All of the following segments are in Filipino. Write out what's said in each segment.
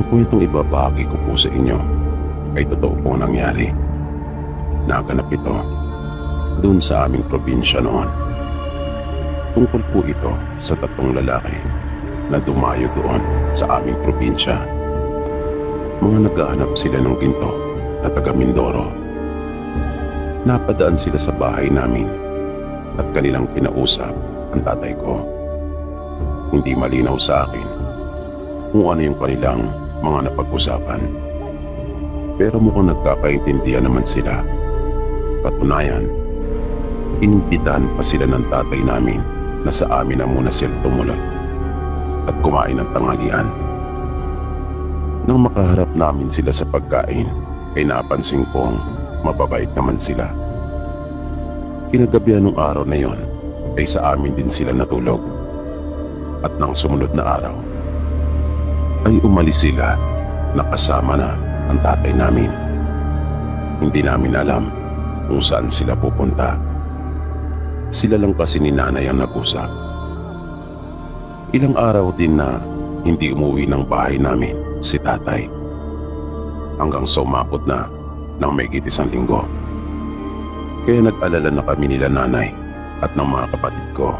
Ang kwentong ibabahagi ko po sa inyo ay totoo pong nangyari. Naganap ito doon sa aming probinsya noon. Tungkol po ito sa 3 lalaki na dumayo doon sa aming probinsya. Mga naghahanap sila ng ginto na taga Mindoro. Napadaan sila sa bahay namin at kanilang kinausap ang tatay ko. Hindi malinaw sa akin kung ano yung kanilang mga napag-usapan. Pero mukhang nagkakaintindihan naman sila. Katunayan, inimbitahan pa sila ng tatay namin na sa amin na muna sila tumulog at kumain ng tanghalian. Nang makaharap namin sila sa pagkain, ay napansin kong mababait naman sila. Kinagabihan ng araw na yon ay sa amin din sila natulog. At nang sumunod na araw, ay umalis sila na kasama na ang tatay namin. Hindi namin alam kung saan sila pupunta. Sila lang kasi ni nanay ang nag-usap. Ilang araw din na hindi umuwi ng bahay namin si tatay. Hanggang sa umabot na ng mahigit 1 linggo. Kaya nag-alala na kami nila nanay at ng mga kapatid ko.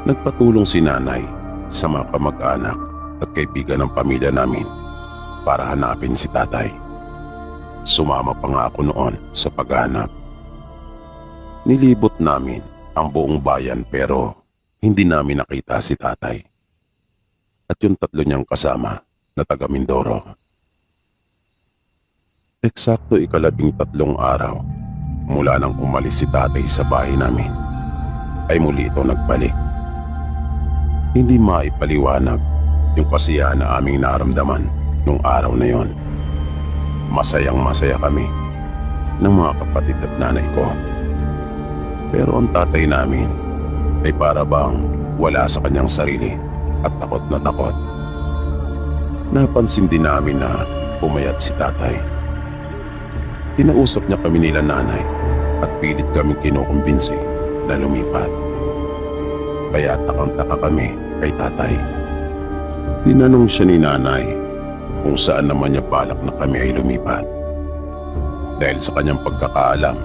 Nagpatulong si nanay sa mga kamag-anak at kaibigan ng pamilya namin para hanapin si tatay. Sumama pa nga ako noon sa paghahanap. Nilibot namin ang buong bayan pero hindi namin nakita si tatay at yung 3 niyang kasama na taga Mindoro. Eksakto 13 araw mula nang umalis si tatay sa bahay namin ay muli ito nagbalik. Hindi maipaliwanag yung kasiyahan na aming naramdaman nung araw na yon. Masayang masaya kami ng mga kapatid at nanay ko. Pero ang tatay namin ay para bang wala sa kanyang sarili at takot na takot. Napansin din namin na pumayat si tatay. Kinausap niya kami nila nanay at pilit kaming kinukumbinsi na lumipat. Kaya takang-taka kami kay tatay. Tinanong siya ni nanay kung saan naman niya balak na kami ay lumipat. Dahil sa kanyang pagkakaalam,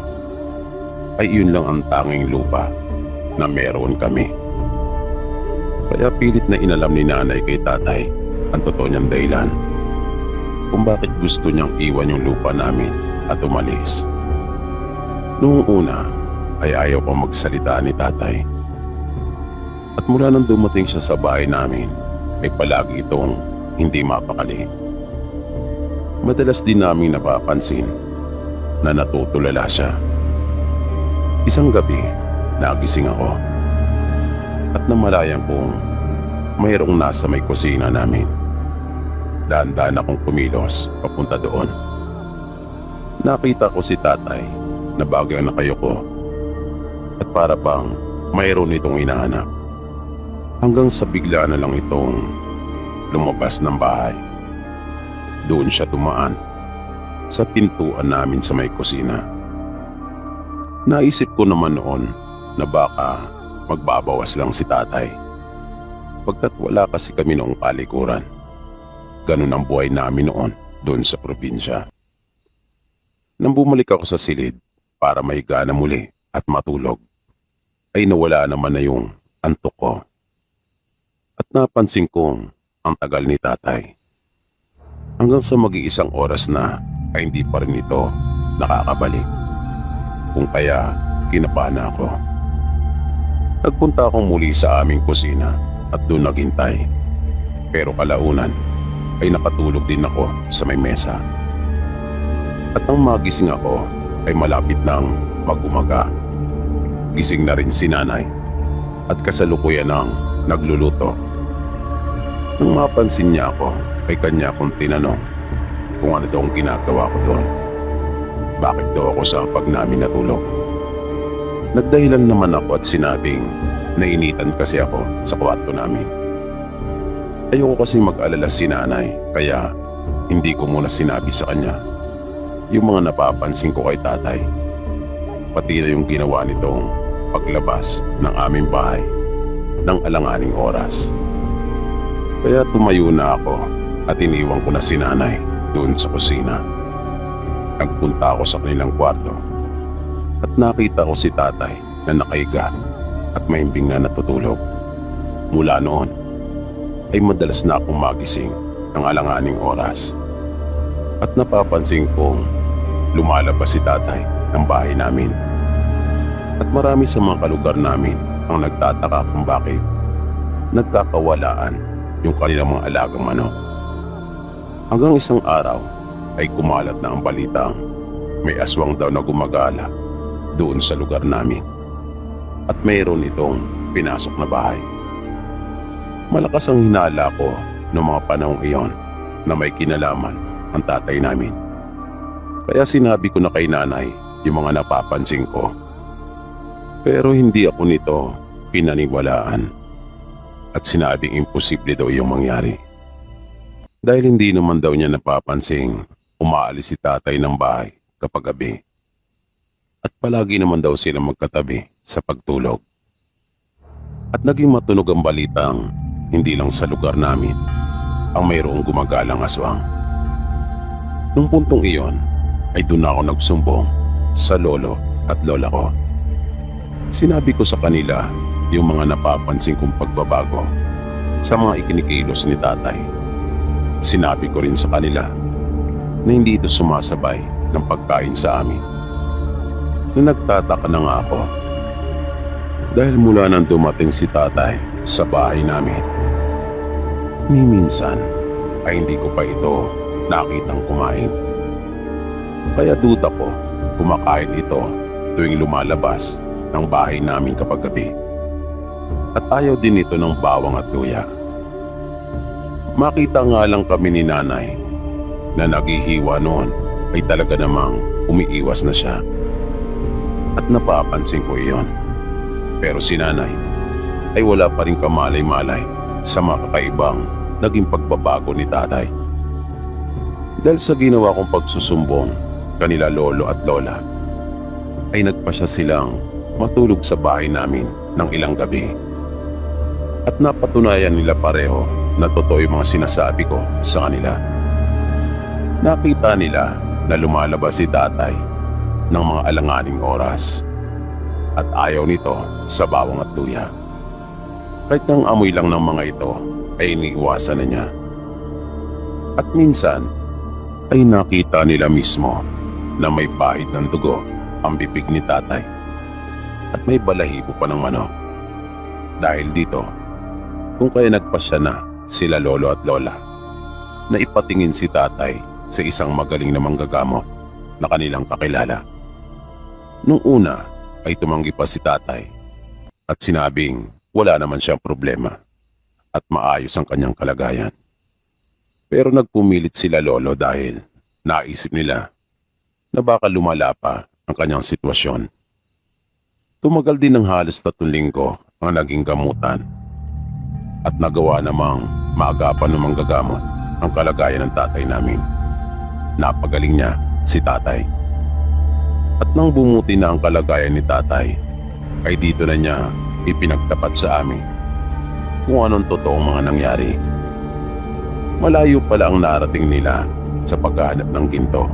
ay iyon lang ang tanging lupa na meron kami. Kaya pilit na inalam ni nanay kay tatay ang totoo niyang dahilan kung bakit gusto niyang iwan yung lupa namin at umalis. Noong una ay ayaw pa magsalita ni tatay. At mula nang dumating siya sa bahay namin ay palagi itong hindi mapakali. Madalas din namin napapansin na natutulala siya. Isang gabi, nagising ako at namalayan kong mayroong nasa may kusina namin. Dahan-dahan akong kumilos papunta doon. Nakita ko si tatay na bagay ang nakayuko at para bang mayroon itong hinahanap. Hanggang sa bigla na lang itong lumabas ng bahay. Doon siya tumaan sa pintuan namin sa may kusina. Naisip ko naman noon na baka magbabawas lang si tatay. Pagkat wala kasi kami noong palikuran. Ganun ang buhay namin noon doon sa probinsya. Nang bumalik ako sa silid para mahiga na muli at matulog, ay nawala naman na yung antok ko. At napansin kong ang tagal ni tatay. Hanggang sa mag-iisang oras na ay hindi pa rin ito nakakabalik. Kung kaya kinabahan ako. Nagpunta akong muli sa aming kusina at doon naghintay. Pero kalaunan ay nakatulog din ako sa may mesa. At nang magising ako ay malapit nang mag-umaga. Gising na rin si nanay at kasalukuyan ng nagluluto. Nang mapansin niya ako ay kanya akong tinanong kung ano daw ang ginagawa ko doon. Bakit daw ako sa pag namin natulog? Nagdahilan naman ako at sinabing nainitan kasi ako sa kwarto namin. Ayoko kasi mag-alala si nanay kaya hindi ko muna sinabi sa kanya yung mga napapansin ko kay tatay. Pati na yung ginawa nitong paglabas ng aming bahay ng alanganing oras. Kaya tumayo na ako at iniwan ko na si nanay doon sa kusina. Nagpunta ako sa kanilang kwarto at nakita ko si tatay na nakahiga at mahimbing na natutulog. Mula noon ay madalas na akong magising ng alanganing oras at napapansin kong lumalabas si tatay ng bahay namin. At marami sa mga kalugar namin ang nagtataka kung bakit nagkakawalaan yung kanilang mga alagang manok. Hanggang isang araw ay kumalat na ang balitang may aswang daw na gumagala doon sa lugar namin at mayroon itong pinasok na bahay. Malakas ang hinala ko noong mga panahong iyon na may kinalaman ang tatay namin. Kaya sinabi ko na kay nanay yung mga napapansin ko. Pero hindi ako nito pinaniwalaan at sinabing imposible daw yung mangyari. Dahil hindi naman daw niya napapansing umaalis si tatay ng bahay kapag gabi. At palagi naman daw sila magkatabi sa pagtulog. At naging matunog ang balitang hindi lang sa lugar namin ang mayroong gumagalang aswang. Nung puntong iyon ay doon ako nagsumbong sa lolo at lola ko. Sinabi ko sa kanila yung mga napapansin kong pagbabago sa mga ikinikilos ni tatay. Sinabi ko rin sa kanila na hindi ito sumasabay ng pagkain sa amin. Na nagtataka na nga ako dahil mula nang dumating si tatay sa bahay namin, ni minsan ay hindi ko pa ito nakitang kumain. Kaya duda ko kumakain ito tuwing lumalabas ng bahay namin kapag gabi. At ayaw din ito ng bawang at luya. Makita nga lang kami ni nanay na naghihiwa noon ay talaga namang umiiwas na siya. At napapansin ko iyon. Pero si nanay ay wala pa rin kamalay-malay sa mga kakaibang naging pagbabago ni tatay. Dahil sa ginawa kong pagsusumbong kanila lolo at lola, ay nagpasya silang matulog sa bahay namin ng ilang gabi. At napatunayan nila pareho na totoo yung mga sinasabi ko sa kanila. Nakita nila na lumalabas si tatay ng mga alanganing oras at ayaw nito sa bawang at luya. Kahit nang amoy lang ng mga ito ay iniiwasan na niya. At minsan ay nakita nila mismo na may bahid ng dugo ang bibig ni tatay at may balahibo pa ng manok. Dahil dito, kung kaya nagpasya na sila lolo at lola na ipatingin si tatay sa isang magaling na manggagamot na kanilang kakilala. Nung una ay tumanggi pa si tatay at sinabing wala naman siyang problema at maayos ang kanyang kalagayan. Pero nagpumilit sila lolo dahil naisip nila na baka lumala pa ang kanyang sitwasyon. Tumagal din ng halos 3 linggo ang naging gamutan at nagawa namang maagapan ng manggagamot ang kalagayan ng tatay namin. Napagaling niya si tatay. At nang bumuti na ang kalagayan ni tatay, ay dito na niya ipinagtapat sa amin kung anong totoong mga nangyari. Malayo pala ang narating nila sa paghahanap ng ginto.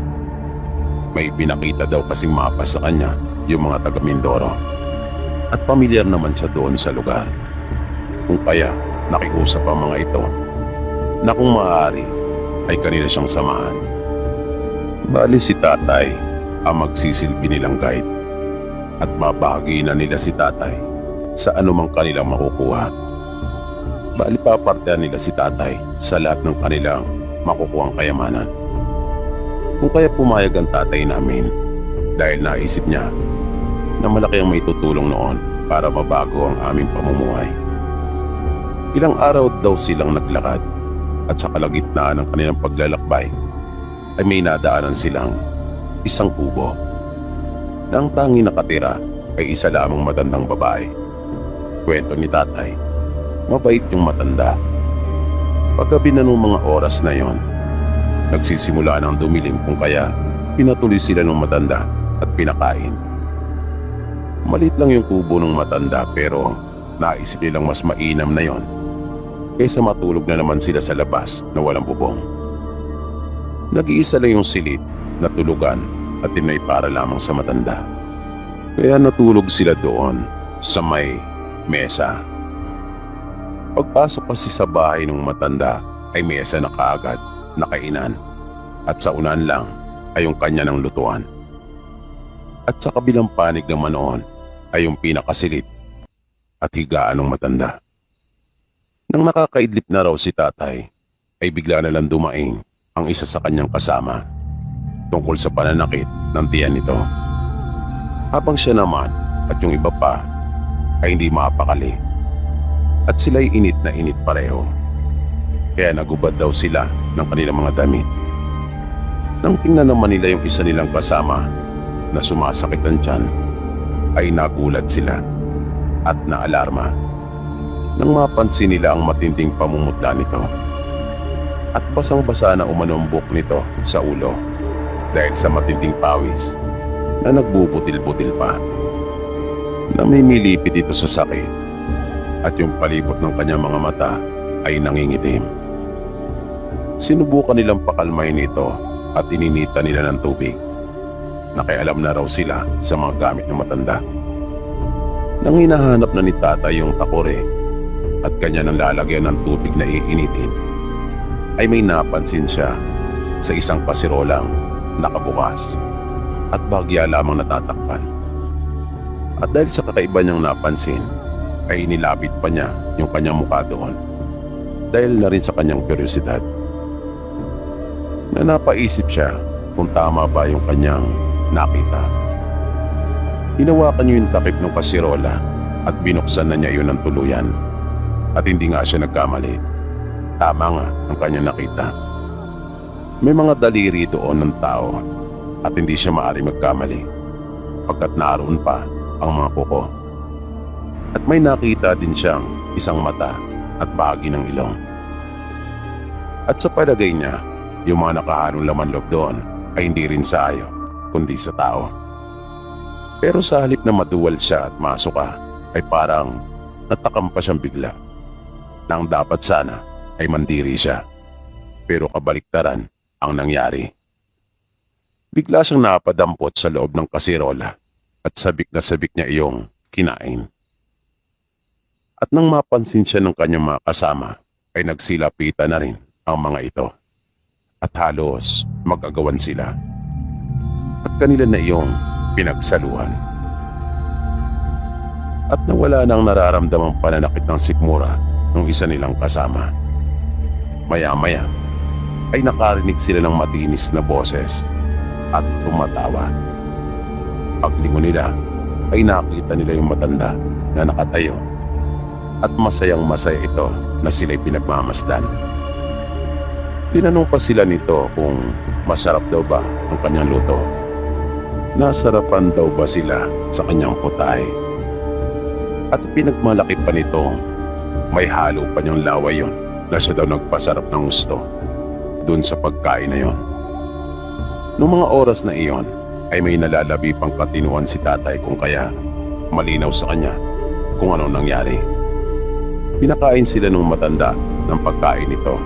May pinakita daw kasing mapa sa kanya yung mga taga Mindoro at pamilyar naman siya doon sa lugar. Kung kaya nakiusap ang mga ito na kung maaari ay kanila siyang samahan. Bali si tatay ang magsisilbi nilang guide at mabahagi na nila si tatay sa anumang kanilang makukuha. Bali papartehan nila si tatay sa lahat ng kanilang makukuhang kayamanan. Kung kaya pumayag ang tatay namin dahil naisip niya na malaki ang maitutulong noon para mabago ang aming pamumuhay. Ilang araw daw silang naglakad at sa kalagitnaan ng kanilang paglalakbay ay may nadaanan silang isang kubo na ang tanging nakatira ay isa lamang matandang babae. Kwento ni tatay, mabait yung matanda. Paggabi na nung mga oras na yon, nagsisimula ng dumilim kung kaya pinatuloy sila ng matanda at pinakain. Malit lang yung kubo ng matanda pero naisip nilang mas mainam na yon kaysa matulog na naman sila sa labas na walang bubong. Nag-iisa lang yung silid na tulugan at tinay para lamang sa matanda. Kaya natulog sila doon sa may mesa. Pagpasok kasi sa bahay ng matanda ay mesa na kaagad, nakainan, at sa unan lang ay yung kanya ng lutuan. At sa kabilang panig naman noon ay yung pinakasilid at higaan ng matanda. Nang nakakaidlip na raw si tatay, ay bigla na lang dumaing ang isa sa kanyang kasama tungkol sa pananakit ng tiyan nito. Habang siya naman at yung iba pa ay hindi mapakali at sila'y init na init pareho. Kaya nagubad daw sila ng kanilang mga damit. Nang tingnan naman nila yung isa nilang kasama na sumasakit ang tiyan, ay nagulat sila at naalarma nang mapansin nila ang matinding pamumutla nito at basang-basa na umano ang buhok nito sa ulo dahil sa matinding pawis na nagbubutil-butil pa. Namimilipit ito sa sakit at yung palibot ng kanyang mga mata ay nangingitim. Sinubukan nilang pakalmahin ito at ininita nila ng tubig. Nakialam na raw sila sa mga gamit ng matanda. Nang hinahanap na ni tatay yung takore at kanya nang lalagyan ng tubig na iinitin, ay may napansin siya sa isang kasirolang nakabukas at bagya lamang natatakpan. At dahil sa kakaiba niyang napansin, ay inilapit pa niya yung kanyang mukha doon dahil na rin sa kanyang kuryosidad. Na napaisip siya kung tama ba yung kanyang nakita. Hinawakan niya yung takip ng kasirola at binuksan na niya yun ng tuluyan. At hindi nga siya nagkamali. Tama nga ang kanyang nakita. May mga daliri doon ng tao at hindi siya maaari magkamali pagkat naroon pa ang mga kuko. At may nakita din siyang isang mata at bahagi ng ilong. At sa palagay niya, yung mga nakahanong laman loob doon ay hindi rin sa ayo, kundi sa tao. Pero sa halip na maduwal siya at masuka, ay parang natakam pa siyang bigla. Nang dapat sana ay mandiri siya, pero kabaliktaran ang nangyari. Bigla siyang napadampot sa loob ng kasirola at sabik na sabik niya iyong kinain. At nang mapansin siya ng kanyang mga kasama, ay nagsilapitan na rin ang mga ito. At halos mag-agawan sila. At kanila na iyong pinagsaluhan. At nawala na ang nararamdamang pananakit ng sikmura ng isa nilang kasama. Maya-maya ay nakarinig sila ng matinis na boses at tumatawa. Paglingon nila ay nakita nila yung matanda na nakatayo at masayang-masaya ito na sila'y pinagmamasdan. Tinanong pa sila nito kung masarap daw ba ang kanyang luto. Nasarapan daw ba sila sa kanyang putay. At pinagmalaki pa nito, may halo pa niyang laway yon na siya daw nagpasarap ng gusto dun sa pagkain na yon. Noong mga oras na iyon ay may nalalabi pang katinuan si tatay kung kaya malinaw sa kanya kung ano nangyari. Pinakain sila ng matanda ng pagkain nito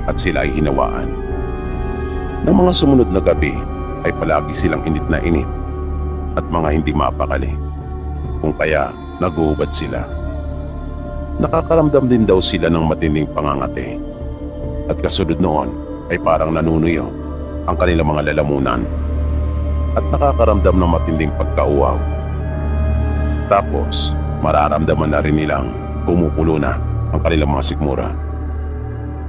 at sila ay hinawaan. Nang mga sumunod na gabi ay palagi silang init na init at mga hindi mapakali kung kaya naguubad sila. Nakakaramdam din daw sila ng matinding pangangati at kasunod noon ay parang nanunuyo ang kanilang mga lalamunan at nakakaramdam ng matinding pagkauaw. Tapos mararamdaman na rin nilang pumupulo na ang kanilang mga sikmura.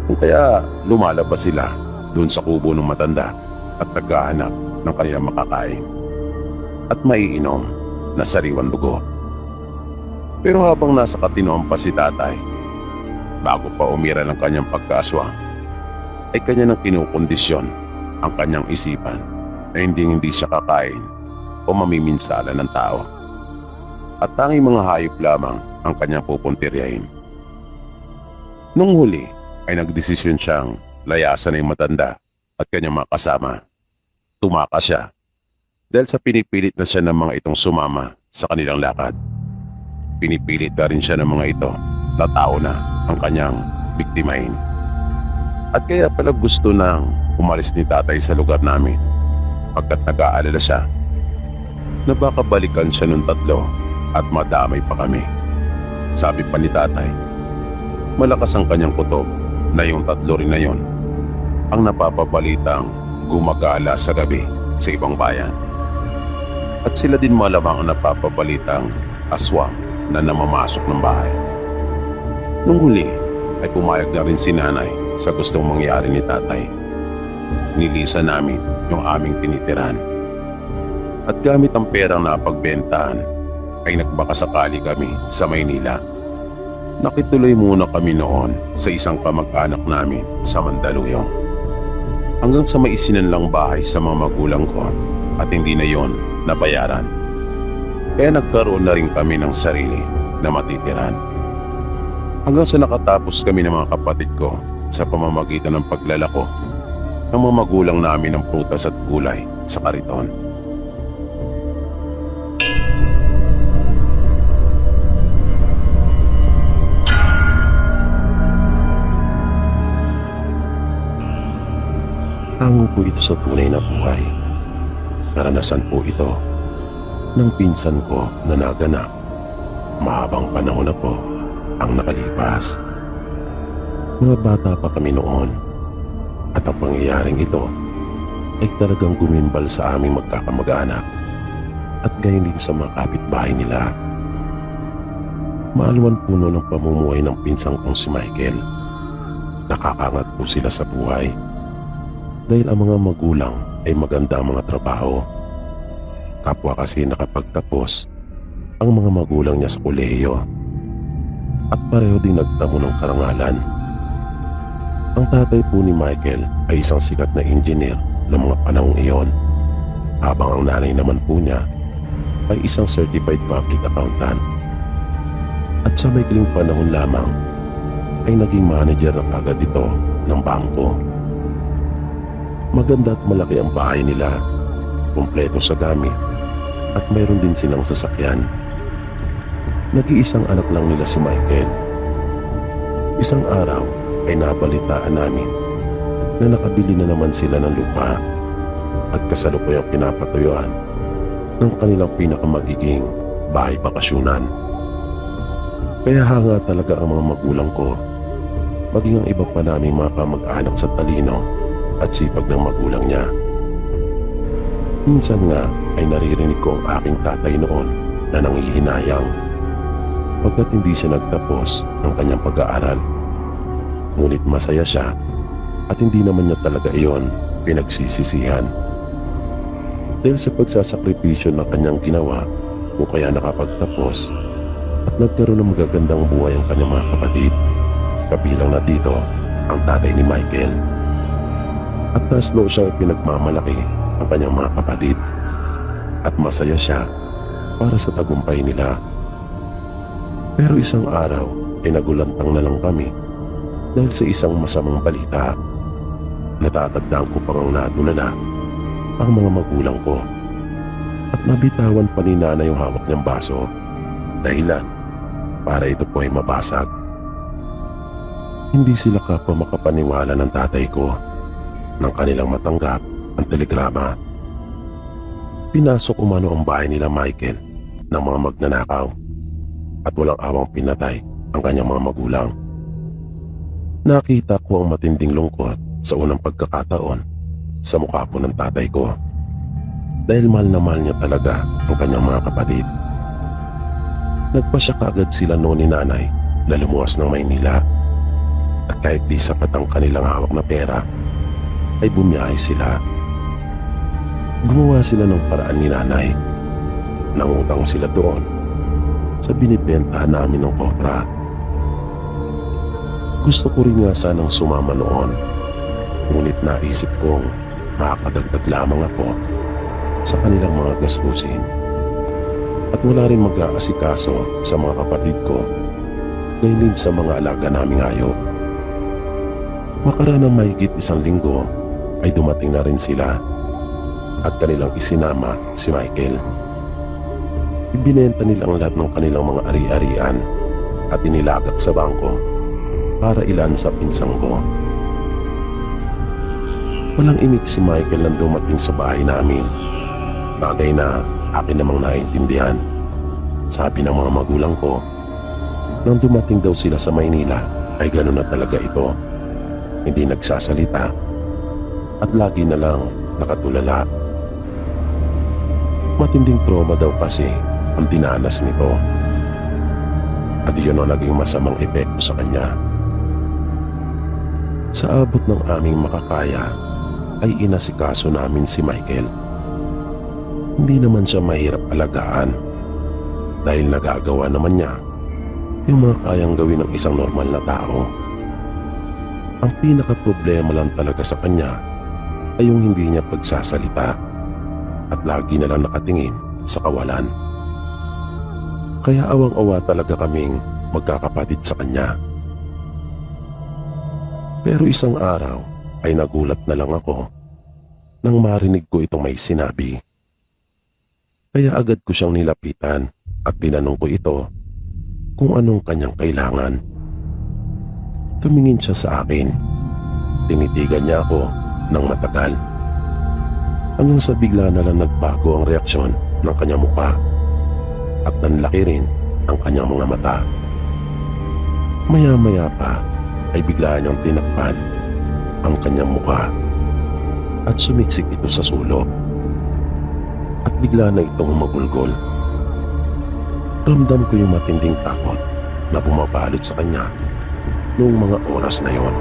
Kung kaya lumalabas sila doon sa kubo ng matanda at naghahanap ng kanilang makakain at maiinom na sariwang dugo. Pero habang nasa katinoan pa si tatay, bago pa umira ng kanyang pagkaaswang, ay kanya nang kinukondisyon ang kanyang isipan na hindi siya kakain o mamiminsala ng tao. At tanging mga hayop lamang ang kanyang pupuntiryahin. Nung huli ay nagdesisyon siyang layasan ng matanda at kanyang mga kasama. Tumakas siya dahil sa pinipilit na siya ng mga itong sumama sa kanilang lakad. Pinipilit na rin siya ng mga ito na tao na ang kanyang biktimahin. At kaya pala gusto nang umalis ni tatay sa lugar namin pagkat nag-aalala siya na baka balikan siya ng tatlo at madamay pa kami. Sabi pa ni tatay, malakas ang kanyang kutob na yung tatlo rin na yon ang napapabalitang gumagala sa gabi sa ibang bayan. At sila din malamang ang napapabalitang aswang na namamasok ng bahay. Nung huli ay pumayag na rin si nanay sa gustong mangyari ni tatay. Nilisan namin yung aming tinitiran. At gamit ang perang napagbentahan ay nagbakasakali kami sa Maynila. Nakituloy muna kami noon sa isang kamag-anak namin sa Mandaluyong. Hanggang sa maisinanlang bahay sa mga magulang ko at hindi na yon nabayaran. Kaya nagkaroon na rin kami ng sarili na matitiran. Hanggang sa nakatapos kami ng mga kapatid ko sa pamamagitan ng paglalako ng mga magulang namin ng prutas at gulay sa kariton. Hango po ito sa tunay na buhay. Karanasan po ito ng pinsan ko na naganap. Mahabang panahon na po ang nakalipas. Mga bata pa kami noon at ang pangyayaring ito ay talagang gumimbal sa aming magkakamag-anak at gayon din sa mga kapitbahay nila. Maalwan puno ng pamumuhay ng pinsang kong si Michael. Nakakangat po sila sa buhay dahil ang mga magulang ay maganda ang mga trabaho. Kapwa kasi nakapagtapos ang mga magulang niya sa kolehiyo at pareho din nagtamo ng karangalan. Ang tatay po ni Michael ay isang sikat na engineer ng mga panahong iyon, habang ang nanay naman po niya ay isang certified public accountant. At sa maikling panahon lamang ay naging manager na kagad ito ng bangko. Maganda at malaki ang bahay nila, kumpleto sa gamit at mayroon din silang sasakyan. Nag-iisang anak lang nila si Michael. Isang araw ay nabalitaan namin na nakabili na naman sila ng lupa at kasalukuyang pinapatuyuan ng kanilang pinakamagiging bahay bakasyunan. Kaya hanga talaga ang mga magulang ko, maging ang iba pa naming mga kamag-anak sa talino at sipag ng magulang niya. Minsan nga ay naririnig ko ang aking tatay noon na nanghihinayang pagkat hindi siya nagtapos ng kanyang pag-aaral. Ngunit masaya siya at hindi naman niya talaga iyon pinagsisisihan. Dahil sa pagsasakripisyo ng kanyang ginawa o kaya nakapagtapos at nagkaroon ng magagandang buhay ang kanyang mga kapatid, kabilang na dito ang tatay ni Michael. At taas loob siyang pinagmamalaki ang kanyang mga kapatid at masaya siya para sa tagumpay nila. Pero isang araw ay nagulantang na lang kami dahil sa isang masamang balita. Natatandaan ko pang ang natulala ang mga magulang ko at nabitawan pa ni nanay yung hawak niyang baso, dahilan para ito po ay mabasag. Hindi sila kapwa makapaniwala ng tatay ko nang kanilang matanggap ang telegrama. Pinasok umano ang bahay nila Michael ng mga magnanakaw at walang awang pinatay ang kanyang mga magulang. Nakita ko ang matinding lungkot sa unang pagkakataon sa mukha po ng tatay ko dahil mahal na mahal niya talaga ang kanyang mga kapatid. Nagpasya kaagad sila noon ni nanay na lumuwas ng Maynila at kahit di sapat ang kanilang hawak na pera ay bumiyahe sila. Gumawa sila ng paraan ni nanay. Nangutang sila doon sa binibentahan namin ng kopra. Gusto ko rin nga sanang sumama noon, ngunit naisip kong makakadagdag lamang ako sa kanilang mga gastusin at wala rin mag-aasikaso sa mga kapatid ko, gayon din sa mga alaga naming hayop. Makaraan ng mahigit 1 linggo ay dumating na rin sila at kanilang isinama si Michael. Ibinenta nila ang lahat ng kanilang mga ari-arian at inilagak sa bangko para ilan sa pinsang ko. Walang imik si Michael nang dumating sa bahay namin. Bagay na akin namang naintindihan. Sabi ng mga magulang ko, nang dumating daw sila sa Maynila ay gano'n na talaga ito. Hindi nagsasalita at lagi na lang nakatulala. Matinding trauma daw kasi ang dinanas nito. At yun ang naging masamang epekto sa kanya. Sa abot ng aming makakaya ay inasikaso namin si Michael. Hindi naman siya mahirap alagaan dahil nagagawa naman niya yung mga kayang gawin ng isang normal na tao. Ang pinaka-problema lang talaga sa kanya ay yung hindi niya pagsasalita at lagi na lang nakatingin sa kawalan. Kaya awang-awa talaga kaming magkakapatid sa kanya. Pero isang araw ay nagulat na lang ako nang marinig ko itong may sinabi. Kaya agad ko siyang nilapitan at tinanong ko ito kung anong kanyang kailangan. Tumingin siya sa akin. Tinitigan niya ako ng matagal. Hanggang sa bigla na lang nagbago ang reaksyon ng kanyang mukha at nanlaki rin ang kanyang mga mata. Maya-maya pa ay bigla niyang tinakpan ang kanyang mukha at sumiksik ito sa sulok at bigla na itong humagulgol. Ramdam ko yung matinding takot na bumabalot sa kanya noong mga oras na yon.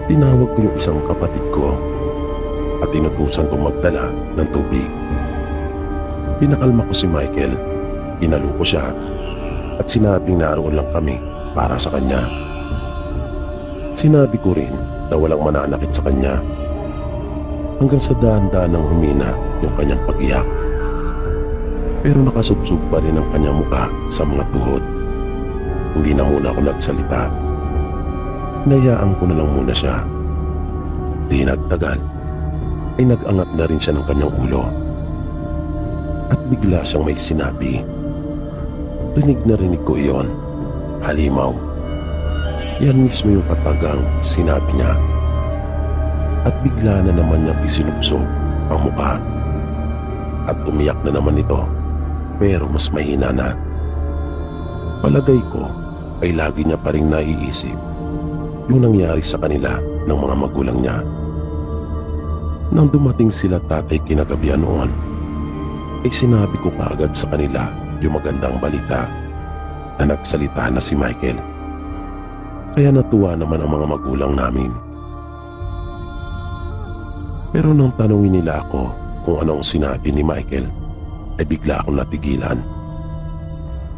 Tinawag ko yung isang kapatid ko at inutusan kong magdala ng tubig. Pinakalma ko si Michael, inalo ko siya at sinabing naroon lang kami para sa kanya. Sinabi ko rin na walang mananakit sa kanya hanggang sa dahan-dahan ng humina yung kanyang pag-iyak. Pero nakasubsub pa rin ang kanyang mukha sa mga tuhod. Hindi na muna ako nagsalita. Hinayaan ko na lang muna siya. Di nagtagal ay nag-angat na rin siya ng kanyang ulo. At bigla siyang may sinabi. Rinig na rinig ko iyon. Halimaw. Yan mismo yung katagang sinabi niya. At bigla na naman niyang isinubsob ang mukha. At umiyak na naman ito, pero mas mahina na. Palagay ko ay lagi niya pa rin naiisip yung nangyari sa kanila ng mga magulang niya. Nang dumating sila tatay kinagabihan noon, ay sinabi ko kaagad sa kanila yung magandang balita na nagsalita na si Michael. Kaya natuwa naman ang mga magulang namin. Pero nang tanungin nila ako kung anong sinabi ni Michael, ay bigla akong natigilan.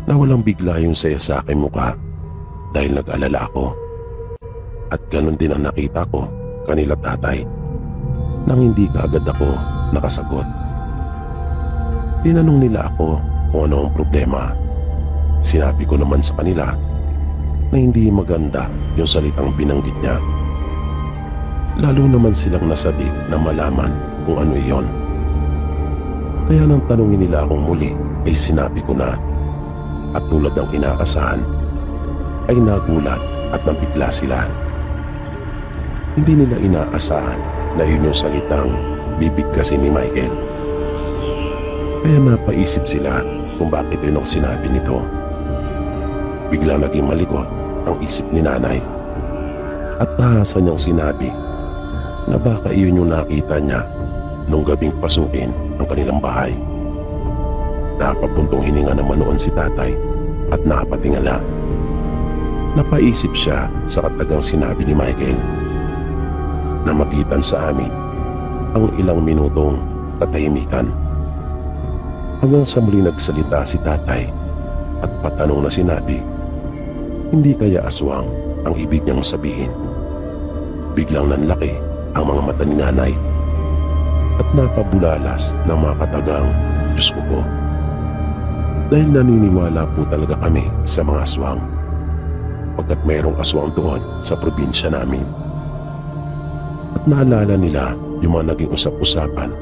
Nawalang bigla yung saya sa aking mukha dahil nag-alala ako. At ganun din ang nakita ko kanila tatay nang hindi kaagad ako nakasagot. Tinanong nila ako kung ano ang problema. Sinabi ko naman sa kanila na hindi maganda yung salitang binanggit niya. Lalo naman silang nasabik na malaman kung ano iyon. Kaya nang tanungin nila akong muli ay sinabi ko na. At tulad ng inaasahan ay nagulat at nabigla sila. Hindi nila inaasahan na yun yung salitang bibig kasi ni Michael. Kaya napaisip sila kung bakit yun ang sinabi nito. Bigla naging malikot ang isip ni nanay at tahasan niyang sinabi na baka iyon yung nakita niya nung gabing pasukin ang kanilang bahay. Napapuntong hininga naman noon si tatay at napatingala. Napaisip siya sa katagang sinabi ni Michael na magitan sa amin ang ilang minutong katahimikan. Hanggang sa muli nagsalita si tatay at patanong na sinabi, hindi kaya aswang ang ibig niyang sabihin. Biglang nanlaki ang mga mata ni nanay at napabulalas ng mga katagang Diyos ko po. Dahil naniniwala po talaga kami sa mga aswang pagkat mayroong aswang doon sa probinsya namin. At naalala nila yung mga naging usap-usapan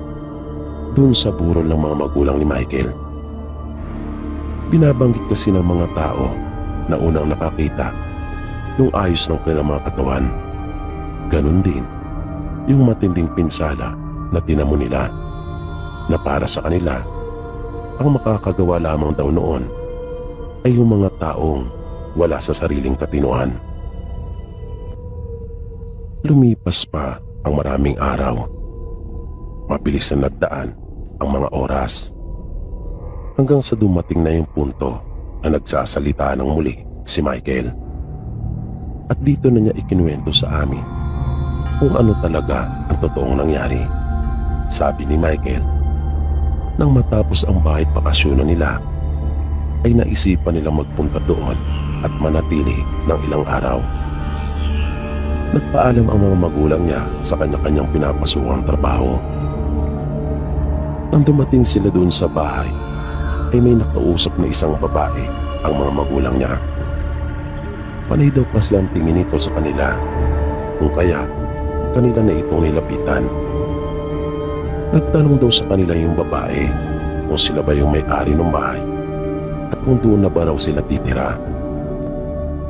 doon sa burol ng mga magulang ni Michael. Binabanggit kasi ng mga tao na unang nakakita yung ayos ng kanilang mga katawan. Ganon din yung matinding pinsala na tinamo nila na para sa kanila ang makakagawa lamang daw noon ay yung mga taong wala sa sariling katinuan. Lumipas pa ang maraming araw. Mabilis na nagdaan ang mga oras hanggang sa dumating na yung punto na nagsasalita ng muli si Michael. At dito na niya ikinuwento sa amin kung ano talaga ang totoong nangyari. Sabi ni Michael, nang matapos ang bahid bakasyonan nila, ay naisipan nilang magpunta doon at manatili ng ilang araw. Nagpaalam ang mga magulang niya sa kanya-kanyang pinapasukang trabaho. Nang dumating sila doon sa bahay, ay may nakausap na isang babae ang mga magulang niya. Panay daw paslang tingin ito sa kanila, kung kaya kanila na itong nilapitan. Nagtanong daw sa kanila yung babae kung sila ba yung may-ari ng bahay at kung doon na ba raw sila titira.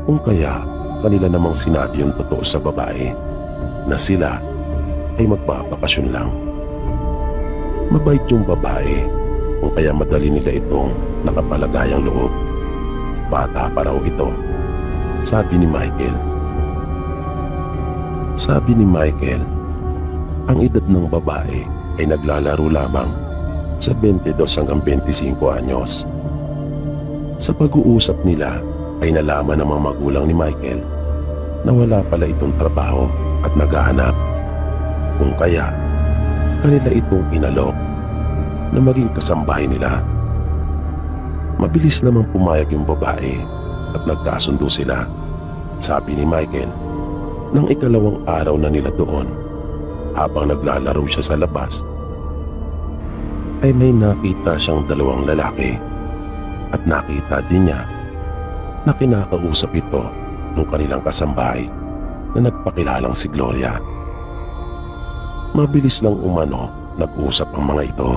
Kung kaya kanila namang sinabi yung totoo sa babae na sila ay magbabakasyon lang. Mabait yung babae kung kaya madali nila itong nakapalagayang loob. Bata pa raw ito, sabi ni Michael. Sabi ni Michael, ang edad ng babae ay naglalaro lamang sa 22 hanggang 25 anyos. Sa pag-uusap nila ay nalaman ng mga magulang ni Michael na wala pala itong trabaho at naghahanap. Kung kaya, kanila itong inalok na maging kasambahay nila. Mabilis namang pumayag yung babae at nagkasundo sila. Sabi ni Michael, nang ikalawang araw na nila doon, habang naglalaro siya sa labas, ay may nakita siyang dalawang lalaki at nakita din niya na kinakausap ito ng kanilang kasambahay na nagpakilalang si Gloria. Mabilis lang umano nag-usap ang mga ito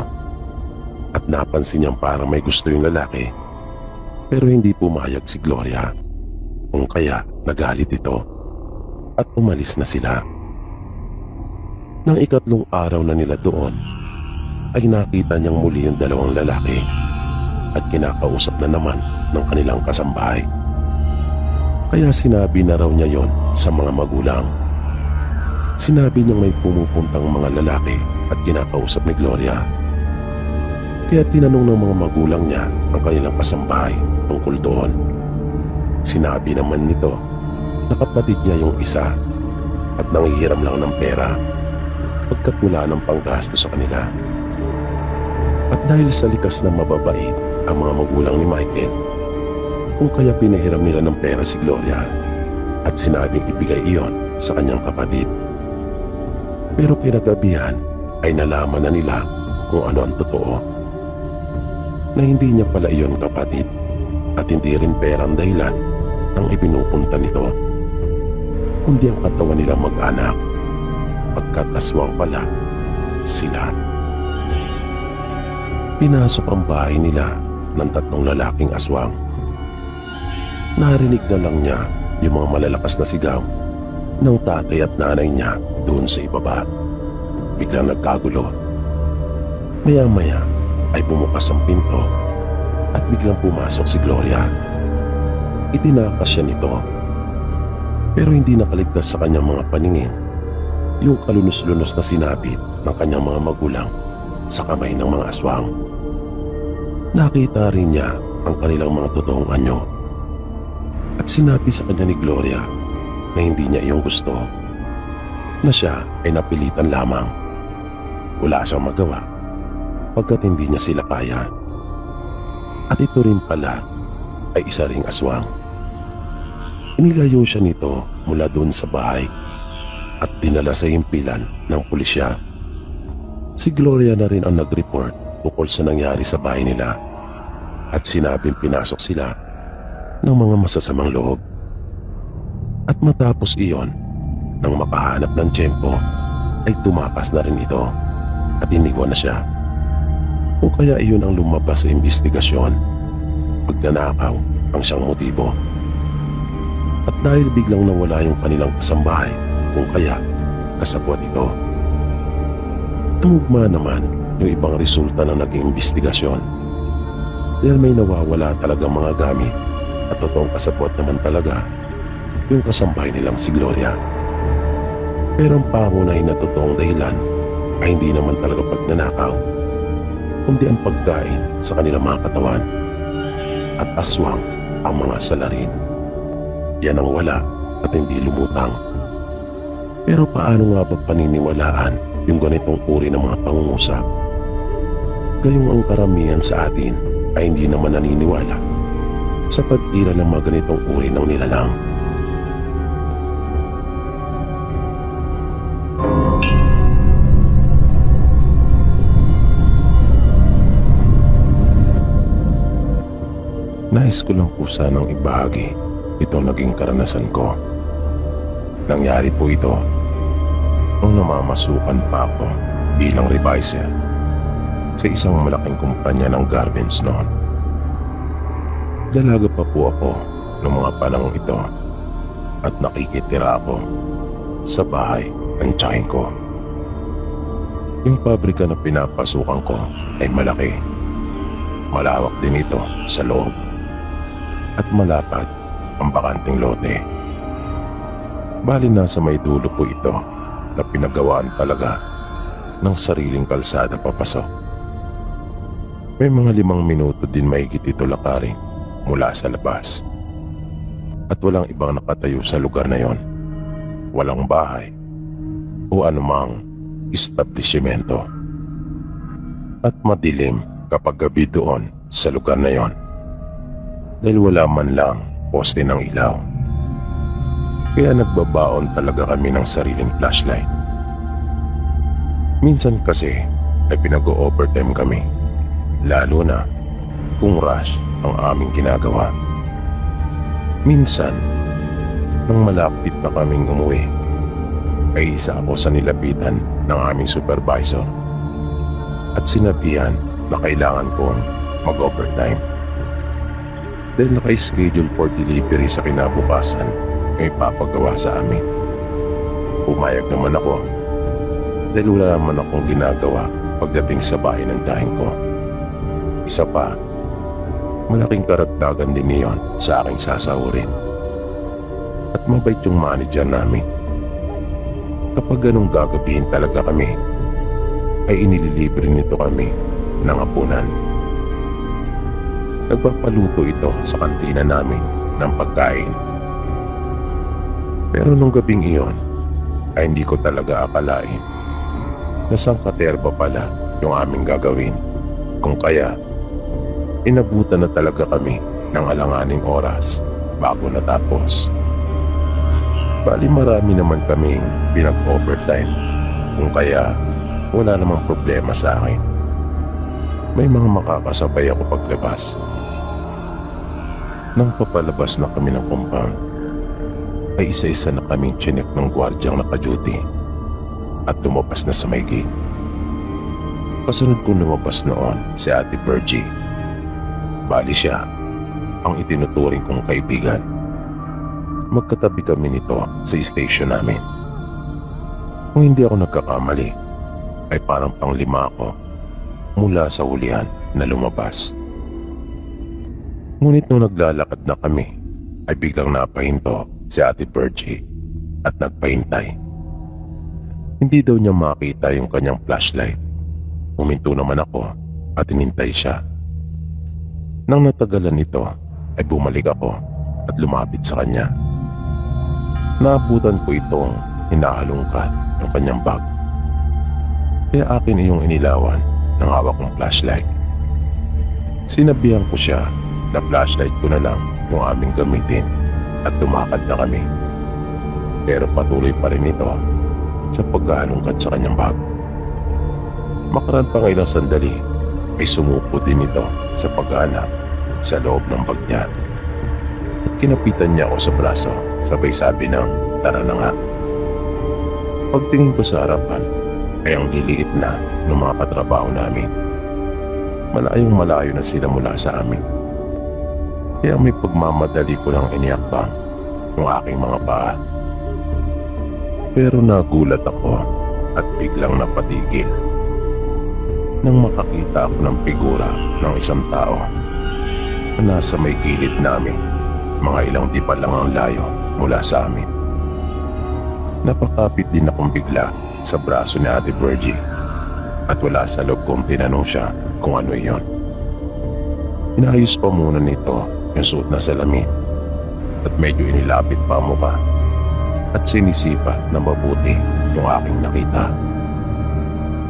at napansin niyang parang may gusto yung lalaki, pero hindi pumayag si Gloria, kung kaya nagalit ito at umalis na sila. Nang ikatlong araw na nila doon, ay nakita niyang muli yung dalawang lalaki at kinakausap na naman ng kanilang kasambahay. Kaya sinabi na raw niya yon sa mga magulang. Sinabi niyang may pumupuntang mga lalaki at kinakausap ni Gloria. Kaya tinanong ng mga magulang niya ang kanilang kasambahay tungkol doon. Sinabi naman nito na kapatid niya yung isa at nanghihiram lang ng pera pagkat wala ng panggasto sa kanila. At dahil sa likas na mababait ang mga magulang ni Michael, kung kaya pinahiram nila ng pera si Gloria at sinabing ibigay iyon sa kanyang kapatid. Pero kinagabihan ay nalaman na nila kung ano ang totoo, na hindi niya pala iyon kapatid at hindi rin perang dahilan ang ibinupunta nito, kundi ang katawan nilang mag-anak, pagkat aswang pala sila. Pinasok ang bahay nila ng tatlong lalaking aswang. Narinig na lang niya yung mga malalakas na sigaw ng tatay at nanay niya doon sa ibaba. Biglang nagkagulo. Maya-maya ay bumukas ang pinto at biglang pumasok si Gloria. Itinakas siya nito, pero hindi nakaligtas sa kanyang mga paningin yung kalunos-lunos na sinapit ng kanyang mga magulang sa kamay ng mga aswang. Nakita rin niya ang kanilang mga totoong anyo at sinabi sa kanya ni Gloria na hindi niya iyong gusto, na siya ay napilitan lamang. Wala siyang magawa pagkat hindi niya sila kaya. At ito rin pala ay isa ring aswang. Inilayo siya nito mula doon sa bahay at dinala sa himpilan ng pulisya. Si Gloria na rin ang nag-report ukol sa nangyari sa bahay nila at sinabing pinasok sila ng mga masasamang loob. At matapos iyon, nang makahanap ng tiyempo, ay tumakas na rin ito at iniwan na siya. O kaya iyon ang lumabas sa investigasyon. Pagnanakaw ang siyang motibo. At dahil biglang nawala yung kanilang kasambahay, kung kaya kasabwat ito. Tumugma naman yung ibang resulta ng naging investigasyon. Dahil may nawawala talagang mga gamit at totoong kasabwat naman talaga yung kasambahay nilang si Gloria. Pero ang pangunahing na totoong dahilan ay hindi naman talaga pagnanakaw, kundi ang pagkain sa kanilang mga katawan at aswang ang mga salarin. Yan ang wala at hindi lumutang. Pero paano nga ba paniniwalaan yung ganitong uri ng mga pangungusap? Gayong ang karamihan sa atin ay hindi naman naniniwala sa pag-ira ng mga ganitong uri ng nilalang. Nais ko lang po sanang ibahagi itong naging karanasan ko. Nangyari po ito nung namamasukan pa ako bilang reviser sa isang malaking kumpanya ng garments noon. Dalaga pa po ako noong mga panahong ito at nakikitira ako sa bahay ng tiyahin ko. Yung pabrika na pinapasukan ko ay malaki. Malawak din ito sa loob at malapad ang bakanting lote. Bali nasa may dulo po ito na pinagawaan talaga ng sariling kalsada papasok. May mga 5 minuto din mahigit ito lakarin mula sa labas. At walang ibang nakatayo sa lugar na yon. Walang bahay o anumang establishmento. At madilim kapag gabi doon sa lugar na yon. Dahil wala man lang poste ng ilaw. Kaya nagbabaon talaga kami ng sariling flashlight. Minsan kasi ay pinag-o-overtime kami, lalo na kung rush ang aming ginagawa. Minsan, nang malapit na kaming umuwi, ay isa ako sa nilapitan ng aming supervisor at sinabihan na kailangan kong mag-overtime. Dahil naka-schedule for delivery sa kinabukasan ay ipapagawa sa amin. Pumayag naman ako dahil wala naman akong ginagawa pagdating sa bahay ng tiyahin ko. Isa pa, malaking karagdagan din niyon sa aking sasahurin. At mabait yung manager namin. Kapag ganong gagabihin talaga kami, ay inililibre nito kami ng hapunan. Nagpapaluto ito sa kantina namin ng pagkain. Pero nung gabing iyon, ay hindi ko talaga akalain na sangkaterba pala yung aming gagawin. Kung kaya, inabutan na talaga kami ng alanganing oras bago natapos. Bali marami naman kaming pinag-overtime. Kung kaya, wala namang problema sa akin. May mga makakasabay ako paglabas. Nang papalabas na kami ng compound, ay isa-isa na kaming chinek ng gwardyang naka-duty at lumabas na sa may gate. Kasunod kong lumabas noon si Ate Virgie. Bali siya ang itinuturing kong kaibigan. Magkatabi kami nito sa station namin. Kung hindi ako nagkakamali, ay parang pang-5 ako mula sa hulihan na lumabas. Ngunit nung naglalakad na kami, ay biglang napahinto si Ate Virgie at nagpahintay. Hindi daw niya makita yung kanyang flashlight. Huminto naman ako at hinintay siya. Nang natagalan ito, ay bumalik ako at lumapit sa kanya. Naabutan ko itong hinahalungkat ng kanyang bag. Kaya akin iyong inilawan ng hawak kong flashlight. Sinabihan ko siya na flashlight ko na lang yung aming gamitin at tumakad na kami. Pero patuloy pa rin ito sa paghahalungkat sa kanyang bag. Makaraan pa ng ilang sandali ay sumupo din ito sa paghanap sa loob ng bag niya. At kinapitan niya ako sa braso, sabay sabi ng tara na nga. Pagtingin ko sa harapan ay ang liliit na ng mga katrabaho namin. Malayong malayo na sila mula sa amin. Kaya may pagmamadali ko lang iniakbang yung aking mga paa. Pero nagulat ako at biglang napatigil nang makakita ako ng figura ng isang tao na nasa may gilid namin, mga ilang dipa lang ang layo mula sa amin. Napakapit din akong bigla sa braso ni Ate Virgie at wala sa loob kong tinanong siya kung ano iyon. Inayos pa muna nito yung suot na salamin at medyo inilapit pa ang mukha at sinisipat na mabuti yung aking nakita.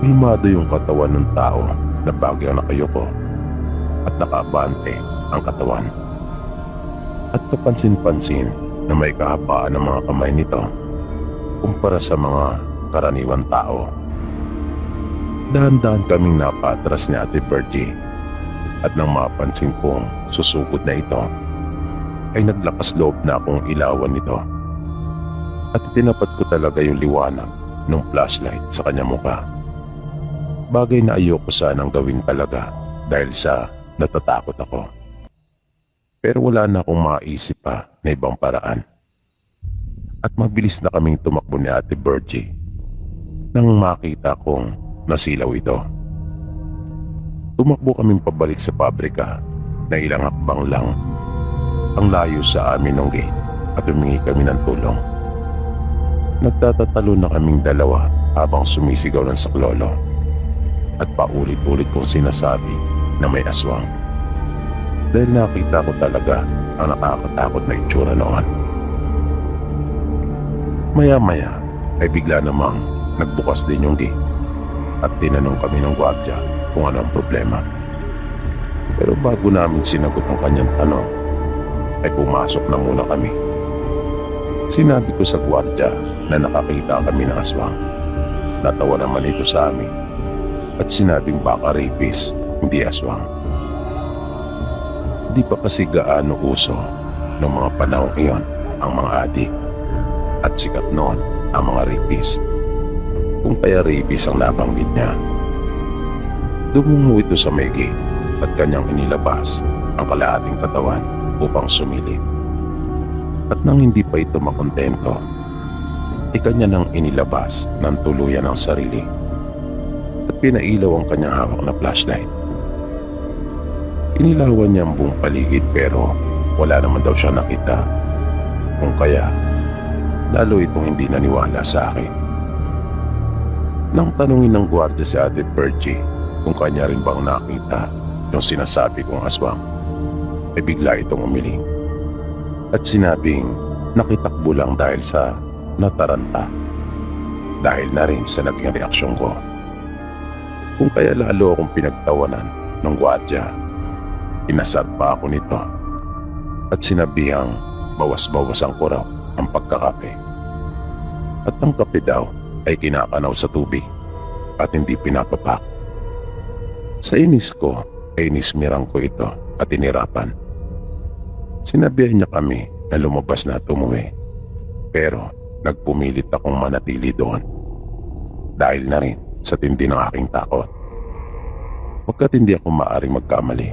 Himado yung katawan ng tao na bagyang nakayuko at nakaabante ang katawan. At kapansin-pansin na may kahabaan ng mga kamay nito kumpara sa mga karaniwang tao. Dahan-dahan kaming napatras ni Ate Virgie at nang mapansin kong susugod na ito, ay naglakas loob na akong ilawan nito at itinapat ko talaga yung liwanag ng flashlight sa kanyang mukha. Bagay na ayoko sanang gawin talaga dahil sa natatakot ako. Pero wala na akong maisip pa na ibang paraan. At mabilis na kaming tumakbo ni Ate Virgie nang makita kong nasilaw ito. Tumakbo kaming pabalik sa pabrika na ilang hakbang lang ang layo sa amin ng gate at humingi kami ng tulong. Nagtatatalo na kaming dalawa habang sumisigaw ng saklolo at paulit-ulit kong sinasabi na may aswang. Dahil nakita ko talaga ang nakakatakot na itsura noon. Maya-maya ay bigla namang nagbukas din yung gate at tinanong kami ng gwardiya kung ano ang problema. Pero bago namin sinagot ang kanyang tanong, ay pumasok na muna kami. Sinabi ko sa gwardiya na nakakita kami ng aswang. Natawa naman ito sa amin at sinabing baka rapist, hindi aswang. Di pa kasi gaano uso noong mga panahon iyon ang mga adik at sikat noon ang mga rapist. Kung kaya rapist ang nabanggit niya. Dumungo ito sa may gate at kanyang inilabas ang kalahating katawan upang sumilip. At nang hindi pa ito makontento, kanya nang inilabas ng tuluyan ang sarili at pinailaw ang kanyang hawak na flashlight. Inilawan niya ang buong paligid pero wala naman daw siya nakita. Kung kaya, lalo itong hindi naniwala sa akin. Nang tanungin ng gwardiya si Ate Virgie kung kanya rin bang nakita yung sinasabi kong aswang, ay bigla itong umiling at sinabing nakitakbo lang dahil sa nataranta, dahil na rin sa naging reaksyon ko. Kung kaya lalo akong pinagtawanan ng gwardiya, inasar pa ako nito at sinabihang bawas-bawasan ko raw ang pagkakape. At ang kape daw ay kinakanaw sa tubig at hindi pinapapak. Sa inis ko ay inismirang ko ito at inirapan. Sinabihan niya kami na lumabas na at umuwi, pero nagpumilit akong manatili doon dahil na rin sa tindi ng aking takot. Pagkat hindi ako maaaring magkamali,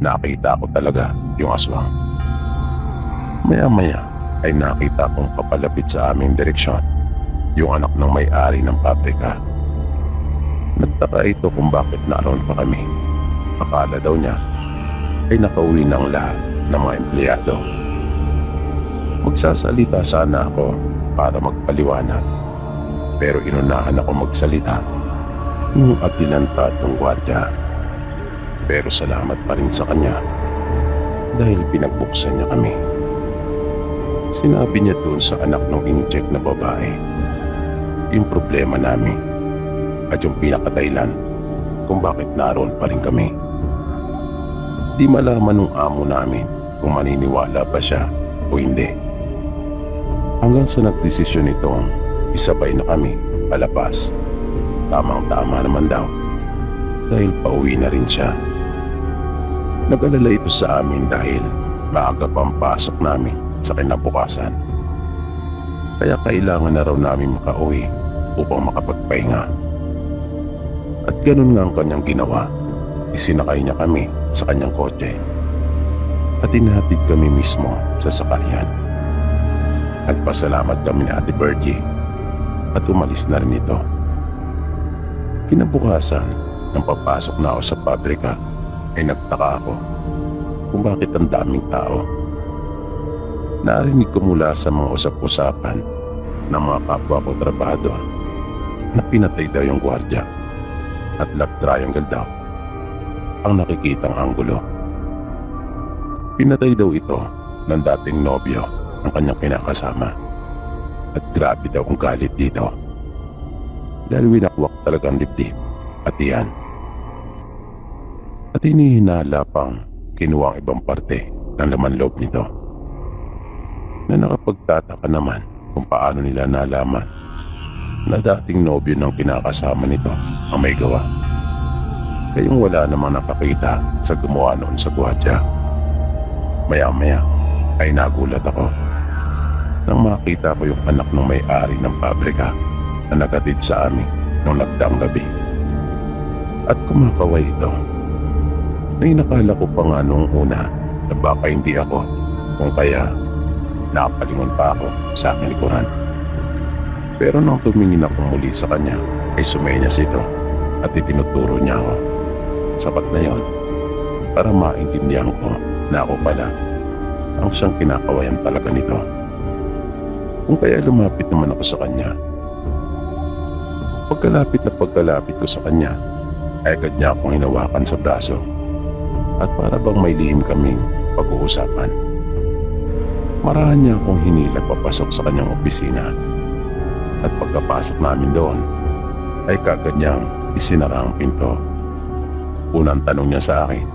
nakita ko talaga yung aswang. Maya-maya ay nakita kong papalapit sa aming direksyon yung anak ng may-ari ng pabrika. Nagtaka ito kung bakit naroon pa kami. Akala daw niya ay nakauwi na ang lahat ng mga empleyado. Magsasalita sana ako para magpaliwanag, pero inunahan ako magsalita nung atinanta itong gwardiya. Pero salamat pa rin sa kanya dahil pinagbuksan niya kami. Sinabi niya doon sa anak ng inject na babae yung problema namin at yung pinakadahilan kung bakit naroon pa rin kami. Di malaman ng amo namin kung maniniwala ba siya o hindi. Hanggang sa nagdesisyon itong isabay na kami palabas. Tamang-tama naman daw dahil pauwi na rin siya. Nag-alala ito sa amin dahil maaga pa ang pasok namin sa kinabukasan. Kaya kailangan na raw namin makauwi upang makapagpahinga. At ganun nga ang kanyang ginawa. Isinakay niya kami sa kanyang kotse at inahatid kami mismo sa sakayan. Nagpasalamat kami ni Ate Bertie at umalis na rin ito. Kinabukasan, nang papasok na ako sa pabrika, ay nagtaka ako kung bakit ang daming tao. Narinig ko mula sa mga usap-usapan ng mga kapwa ko trabahador na pinatay daw yung gwardiya at love triangle daw ang nakikitang anggulo. Pinatay daw ito ng dating nobyo ng kanyang kinakasama at grabe daw ang galit dito dahil winakwak talagang dibdib at iyan. At hinihinala pang kinuha ang ibang parte ng laman loob nito na nakapagtataka naman kung paano nila nalaman na dating nobyo ng kinakasama nito ang may gawa. Kayong wala namang nakakita sa gumawa noon sa gwardiya. Maya-maya ay nagulat ako nang makita ko yung anak ng may-ari ng pabrika na nagatid sa amin nung nagdaang gabi. At kumakaway ito. Nainakala ko pa nga noong una na baka hindi ako, kung kaya nakapalingon pa ako sa aking likuran. Pero nang tumingin ako muli sa kanya ay sumenyas ito at itinuturo niya ako. Sapat na yon para maintindihan ko na ako pala ang siyang kinakawayan talaga nito. Kung kaya lumapit naman ako sa kanya. Pagkalapit ko sa kanya ay agad niya akong hinawakan sa braso at para bang may lihim kaming pag-uusapan. Marahan niya akong hinila papasok sa kanyang opisina at pagkapasok namin doon ay kagad niyang isinara ang pinto. Unang tanong niya sa akin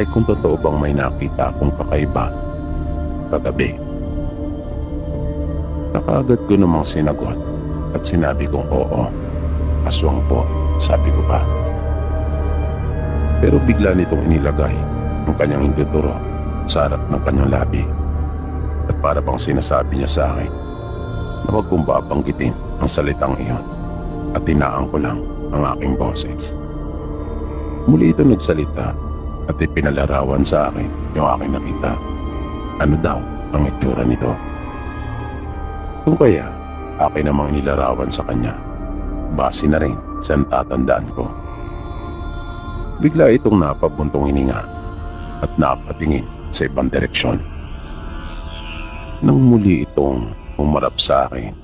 ay kung totoo bang may nakita akong kakaiba kagabi. Nakaagad ko namang sinagot at sinabi kong oo, aswang po, sabi ko pa. Pero bigla nitong inilagay ang kanyang induturo sa harap ng kanyang labi at para bang sinasabi niya sa akin na huwag kong babanggitin ang salitang iyon at tinaan ko lang ang aking boses. Muli ito nagsalita at ipinalarawan sa akin yung aking nakita. Ano daw ang itsura nito? Kung kaya, akin namang nilarawan sa kanya. Base na rin sa natatandaan ko. Bigla itong napabuntong hininga at napatingin sa ibang direksyon. Nang muli itong umarap sa akin,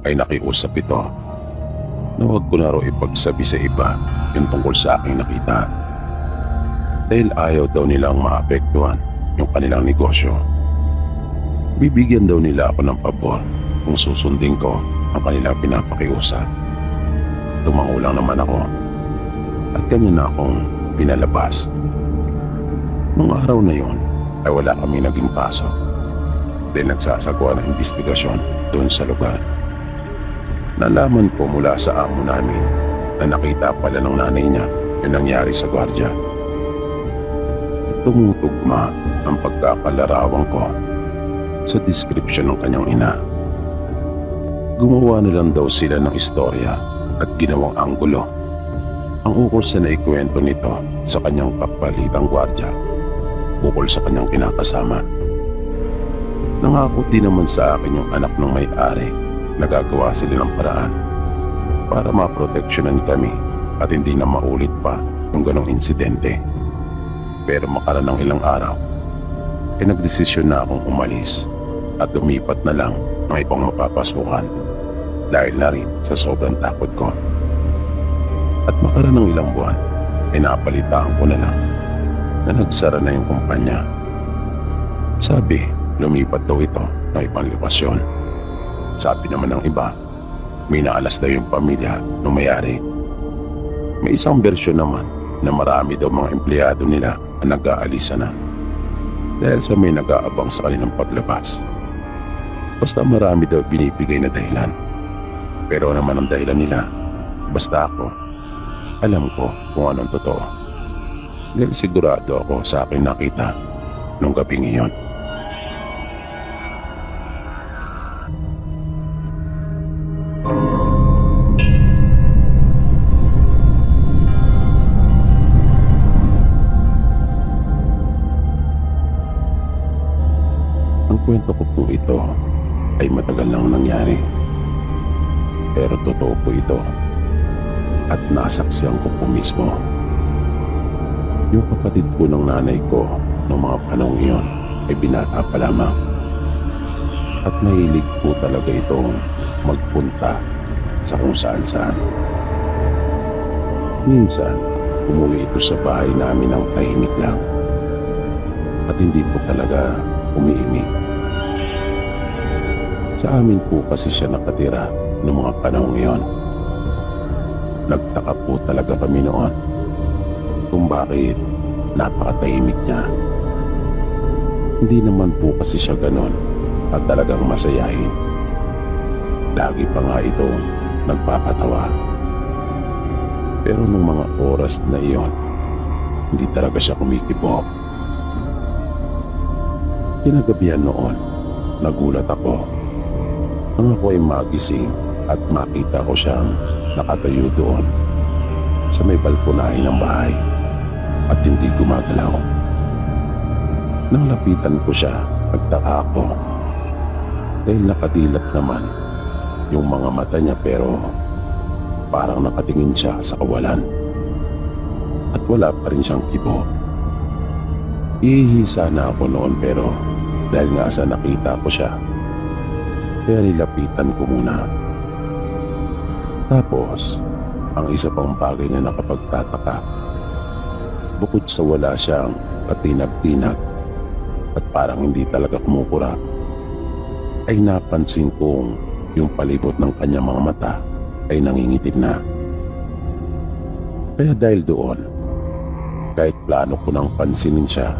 ay nakiusap ito na huwag ko na raw ipagsabi sa iba yung tungkol sa aking nakita. Dahil ayaw daw nilang maapektuhan yung kanilang negosyo. Bibigyan daw nila ako ng pabor kung susundin ko ang kanilang pinapakiusap. Tumango lang naman ako at kanya na akong pinalabas. Nung araw na yon ay wala kami naging pasok dahil nagsasagawa ng investigasyon doon sa lugar. Nalaman ko mula sa amo namin na nakita pala ng nanay niya yung nangyari sa gwardiya. Tumutugma ang pagkakalarawan ko sa description ng kanyang ina. Gumawa na lang daw sila ng istorya at ginawang anggulo ang ukol sa naikwento nito sa kanyang kapalitang gwardiya ukol sa kanyang kinakasama. Nangako din naman sa akin yung anak ng may-ari na gagawa sila ng paraan para maproteksyonan kami at hindi na maulit pa yung ganong insidente. Pero makaran ng ilang araw ay nagdesisyon na akong umalis at lumipat na lang ng ibang mapapasukan dahil na rin sa sobrang takot ko. At makaran ng ilang buwan ay napalitaan ko na lang na nagsara na yung kumpanya. Sabi, lumipat daw ito ng ibang lokasyon. Sabi naman ng iba, may naalas daw yung pamilya ng may-ari. May isang bersyon naman na marami daw mga empleyado nila na nag-aalisa na dahil sa may nag-aabang sa kanilang paglabas. Basta marami daw binibigay na dahilan. Pero naman ang dahilan nila, basta ako, alam ko kung anong totoo. Dahil sigurado ako sa akin nakita nung gabing iyon. Ang kwento ko po ito ay matagal nang nangyari. Pero totoo po ito at nasaksihan ko po mismo. Yung kapatid po ng nanay ko noong mga panahon iyon ay binata pa lamang. At mahilig po talaga itong magpunta sa kung saan-saan. Minsan, umuwi ito sa bahay namin ng tahimik lang. At hindi po talaga umiimik. Sa amin po kasi siya nakatira noong mga panahon iyon. Nagtaka po talaga kami noon kung bakit napakatahimik niya. Hindi naman po kasi siya ganon at talagang masayahin. Lagi pa nga itong nagpapatawa. Pero nung mga oras na iyon, hindi talaga siya kumikibo. Kinagabihan noon, nagulat ako nang ako ay magising at makita ko siyang nakatayo doon sa may balkonahe ng bahay at hindi gumagalaw. Nang lapitan ko siya, nagtaka ako dahil nakadilat naman yung mga mata niya pero parang nakatingin siya sa kawalan at wala pa rin siyang kibo. Ihihisa na ako noon pero dahil nga sa nakita ko siya, kaya nilapitan ko muna. Tapos, ang isa pang bagay na nakapagtataka, bukod sa wala siyang katinag-tinag at parang hindi talaga kumukura, ay napansin kong yung palibot ng kanyang mga mata ay nangingitim na. Kaya dahil doon, kahit plano ko nang pansinin siya,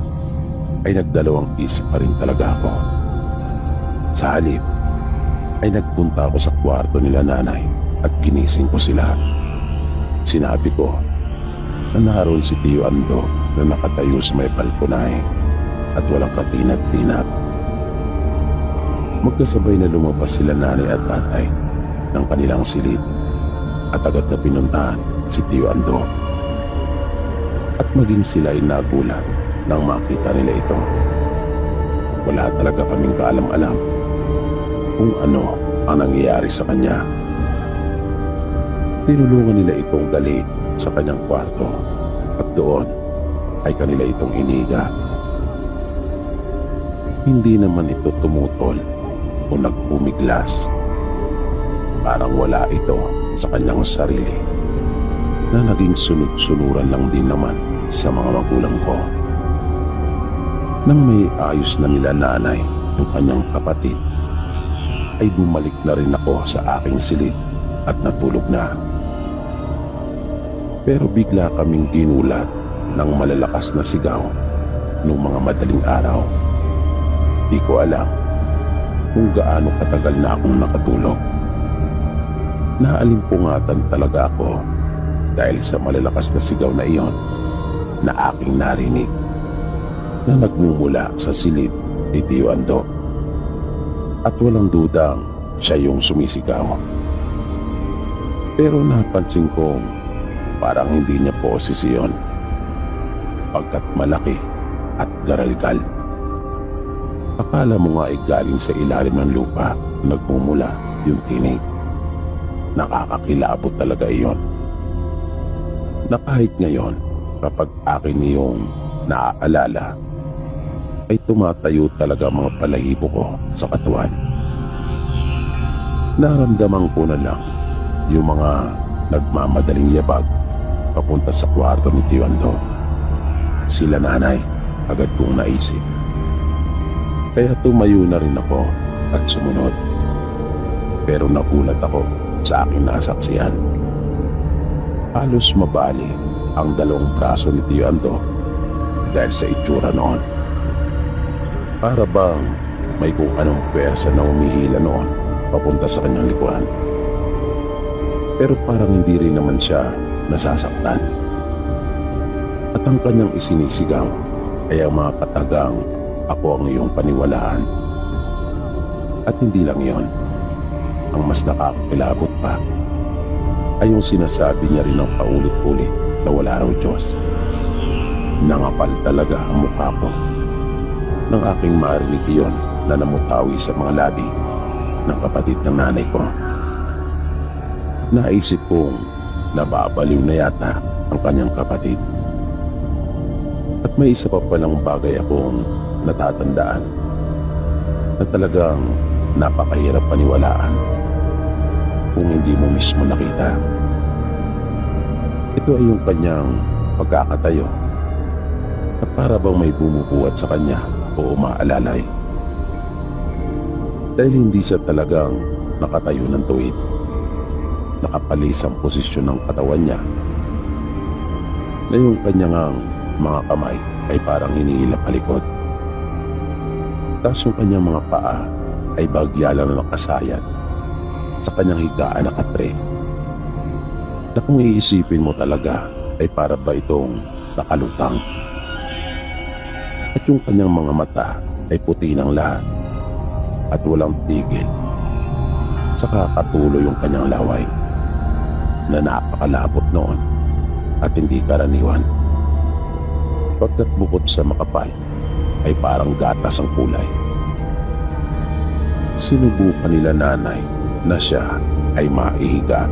ay nagdalawang isip pa rin talaga ako. Sa halip, ay nagpunta ako sa kwarto nila nanay at ginising ko sila. Sinabi ko na naroon si Tio Ando na nakatayo sa may balkonahe at walang katinag-tinag. Magkasabay na lumabas sila nanay at tatay ng kanilang silid at agad na pinuntahan si Tio Ando. At maging sila ay nagulat nang makita nila ito. Wala talaga kaming kaalam-alam kung ano ang nangyayari sa kanya. Tinulungan nila itong dali sa kanyang kwarto at doon ay kanila itong iniga. Hindi naman ito tumutol o nagpumiglas. Parang wala ito sa kanyang sarili na naging sunod-sunuran lang din naman sa mga magulang ko. Nang may ayos na nila nanay yung kanyang kapatid, ay bumalik na rin ako sa aking silid at natulog na. Pero bigla kaming ginulat ng malalakas na sigaw nung mga madaling araw. Di ko alam kung gaano katagal na akong nakatulog. Naalimpungatan talaga ako dahil sa malalakas na sigaw na iyon na aking narinig na nagmumula sa silid ni Tio Ando. At walang dudang siya yung sumisigaw. Pero napansin kong parang hindi niya boses iyon pagkat malaki at garalgal. Akala mo nga ay galing sa ilalim ng lupa nagmumula yung tinig. Nakakakilabot talaga iyon. Na kahit ngayon kapag akin yung naaalala ay tumatayo talaga mga balahibo ko sa katawan. Naramdaman ko na lang yung mga nagmamadaling yabag papunta sa kwarto ni Tio Ando. Sila nanay, agad kong naisip. Kaya tumayo na rin ako at sumunod. Pero nagulat ako sa aking nasaksihan. Halos mabali ang dalawang braso ni Tio Ando dahil sa itsura noon. Para bang may kung anong pwersa na umihila noon papunta sa kanyang likuran. Pero parang hindi rin naman siya nasasaktan. At ang kanyang isinisigaw ay ang mga katagang ako ang iyong paniwalaan. At hindi lang yon. Ang mas nakakakilabot pa ay yung sinasabi niya rin ng paulit-ulit na wala raw Diyos. Nangapal talaga ang mukha ko nang aking marinig iyon na namutawi sa mga labi ng kapatid ng nanay ko. Naisip kong nababaliw na yata ang kanyang kapatid. At may isa pa palang bagay akong natatandaan na talagang napakahirap paniwalaan kung hindi mo mismo nakita. Ito ay yung kanyang pagkakatayo at para bang may bumubuhat sa kanya o umaalalay. Dahil hindi siya talagang nakatayo ng tuwid. Nakapalis ang posisyon ng katawan niya na yung kanyang mga kamay ay parang hinihila palikod. Tapos yung kanyang mga paa ay bagya lang na nakasayad sa kanyang higaan na katre. Na kung iisipin mo talaga ay para ba itong nakalutang. At yung kanyang mga mata ay puti ng lahat at walang tigil. Saka katuloy yung kanyang laway na napakalapot noon at hindi karaniwan. Pagkat bukod sa makapal ay parang gatas ang kulay. Sinubukan nila nanay na siya ay maihiga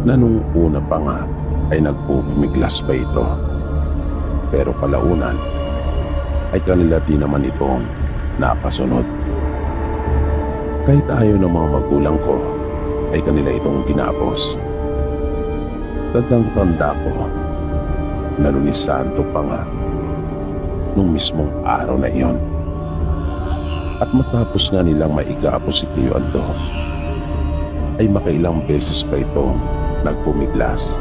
na nung una pa nga ay nagpupumiglas pa ito. Pero kalaunan ay kanila din naman itong napasunod. Kahit ayaw ng mga magulang ko ay kanila itong ginapos. Tandang-tanda ko na Lunes Santo pa nga nung mismong araw na iyon. At matapos nga nilang maigapos si Tio Ando ay makailang beses pa itong nagpumiglas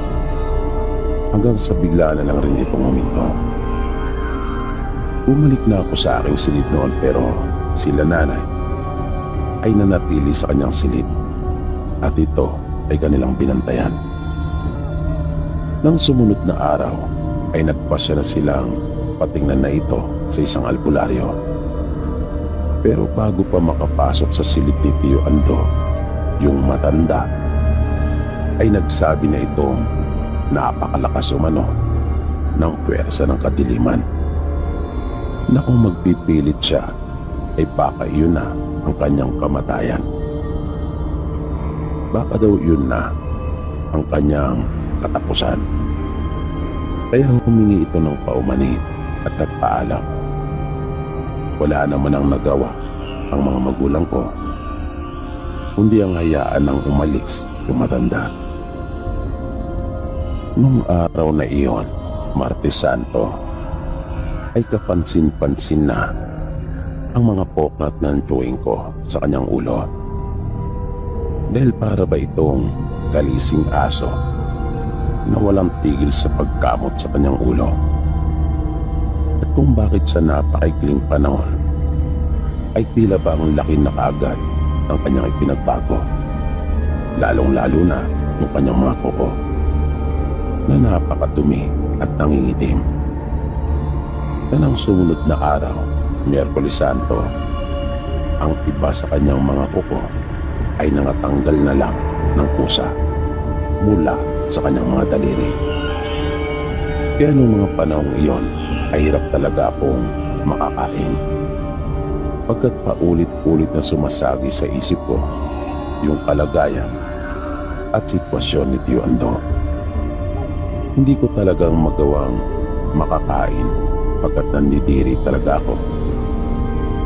hanggang sa bigla na lang rin itong huminto. Bumalik na ako sa aking silid noon pero sila nanay ay nanatili sa kanyang silid at ito ay kanilang binantayan. Nang sumunod na araw ay nagpasya na silang patingnan na ito sa isang albularyo. Pero bago pa makapasok sa silid ni Tio Ando, yung matanda ay nagsabi na itong napakalakas umano ng puwersa ng kadiliman na kung magpipilit siya ay baka yun na ang kanyang kamatayan. Baka daw yun na ang kanyang katapusan. Kaya humingi ito ng paumanhin at nagpaalam. Wala naman ang nagawa ang mga magulang ko, kundi ang hayaan ng umalis yung matanda. Nung araw na iyon, Martes Santo, ay kapansin-pansin na ang mga poknat ng tuwing ko sa kanyang ulo. Dahil para ba itong kalising aso na walang tigil sa pagkamot sa kanyang ulo. At kung bakit sa napakaikling panahon ay tila ba ang laki na kaagad ng kanyang ipinagbago, lalong-lalo na yung kanyang mga kuko na napakadumi at nangingitim. Na nang sumunod na araw, Miyerkules Santo, ang iba sa kanyang mga kuko ay nangatanggal na lang ng pusa mula sa kanyang mga daliri. Kaya noong mga panahong iyon ay hirap talaga akong makakain. Pagkat paulit-ulit na sumasagi sa isip ko yung kalagayan at sitwasyon ni Tio Ando. Hindi ko talagang magawang makakain pagkat nandidiri talaga ako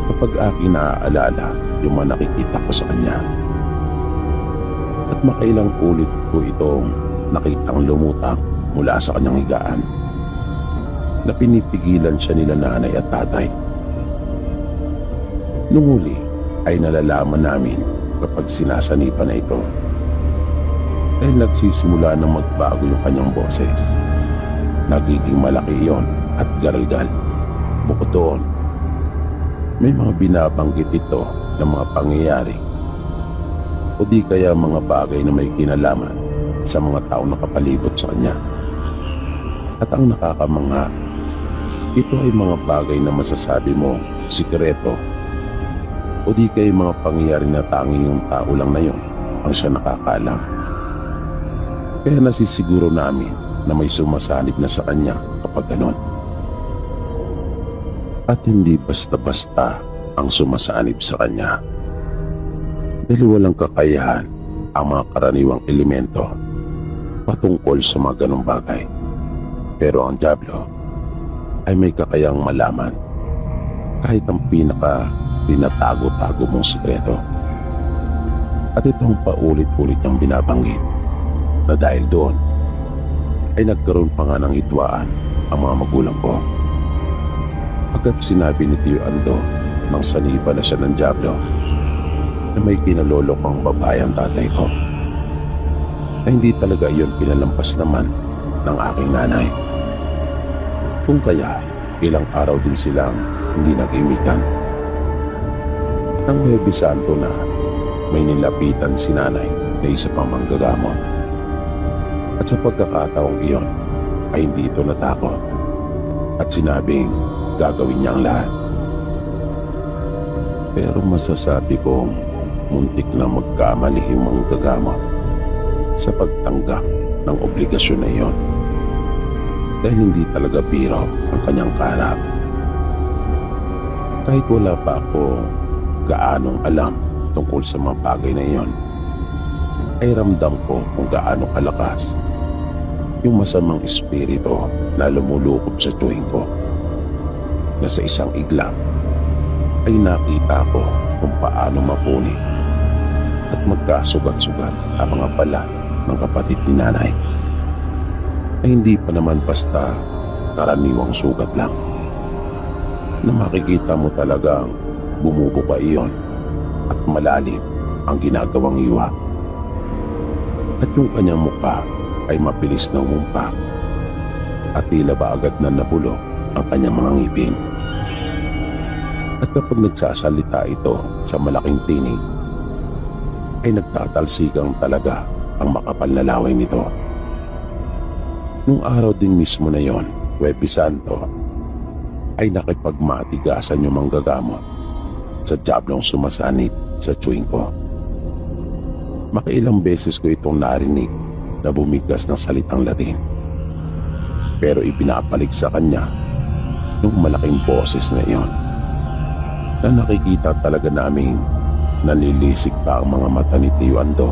kapag aking naaalala yung mga nakikita ko sa kanya. At makailang ulit ko itong nakitang lumutang mula sa kanyang higaan na pinipigilan siya nila nanay at tatay. Nung huli ay nalalaman namin kapag sinasanipan na ito dahil nagsisimula na magbago yung kanyang boses. Nagiging malaki iyon at garalgal. Bukod doon, may mga binabanggit ito ng mga pangyayari o di kaya mga bagay na may kinalaman sa mga taong nakapalibot sa kanya. At ang nakakamangha, ito ay mga bagay na masasabi mo sikreto o di kaya mga pangyayari na tanging yung tao lang na yun ang siya nakakaalam. Kaya nasisiguro namin na may sumasanib na sa kanya kapag ganon. At hindi basta-basta ang sumasanib sa kanya. Dahil walang kakayahan ang mga karaniwang elemento patungkol sa mga ganong bagay. Pero ang Diablo ay may kakayang malaman kahit ang pinaka tinatago-tago mong sikreto. At itong paulit-ulit niyang binabanggit na dahil doon ay nagkaroon pa nga ng hidwaan ang mga magulang ko. Agad sinabi ni Tio Ando nang saniba na siya ng Diablo na may kinalolo pang babae ang tatay ko, na hindi talaga iyon pinalampas naman ng aking nanay. Kung kaya ilang araw din silang hindi nag-imikan. Nang Huwebes Santo na, may nilapitan si nanay na isa pang manggagamot. At sa pagkakataong iyon ay hindi ito natakot at sinabing gagawin niya ang lahat. Pero masasabi kong muntik na magkamali yung manggagamot sa pagtanggap ng obligasyon na iyon, dahil hindi talaga biro ang kanyang kaharap. Kahit wala pa ako gaanong alam tungkol sa mga bagay na iyon, ay ramdam ko kung gaano kalakas yung masamang espiritu na lumulukop sa tuwing ko, na sa isang iglap ay nakita ko kung paano mapuni at magkasugat-sugat ang mga balat ng kapatid ni nanay, ay hindi pa naman basta karaniwang sugat lang, na makikita mo talagang bumubuka iyon at malalim ang ginagawang iwa, at yung kanyang mukha ay mabilis na umumpa at tila ba agad na nabulok ang kanyang mga ngipin. At kapag nagsasalita ito sa malaking tinig, ay nagtatalsigang talaga ang makapal na laway nito. Nung araw din mismo na yon, Huwebes Santo, ay nakipagmatigasan yung manggagamot sa Diablong sumasanib sa tuwing ko. Makailang beses ko itong narinig na bumigas ng salitang Latin, pero ibinabalik sa kanya nung malaking boses na iyon, na nakikita talaga naming nalilisik pa ang mga mata ni Tio Ando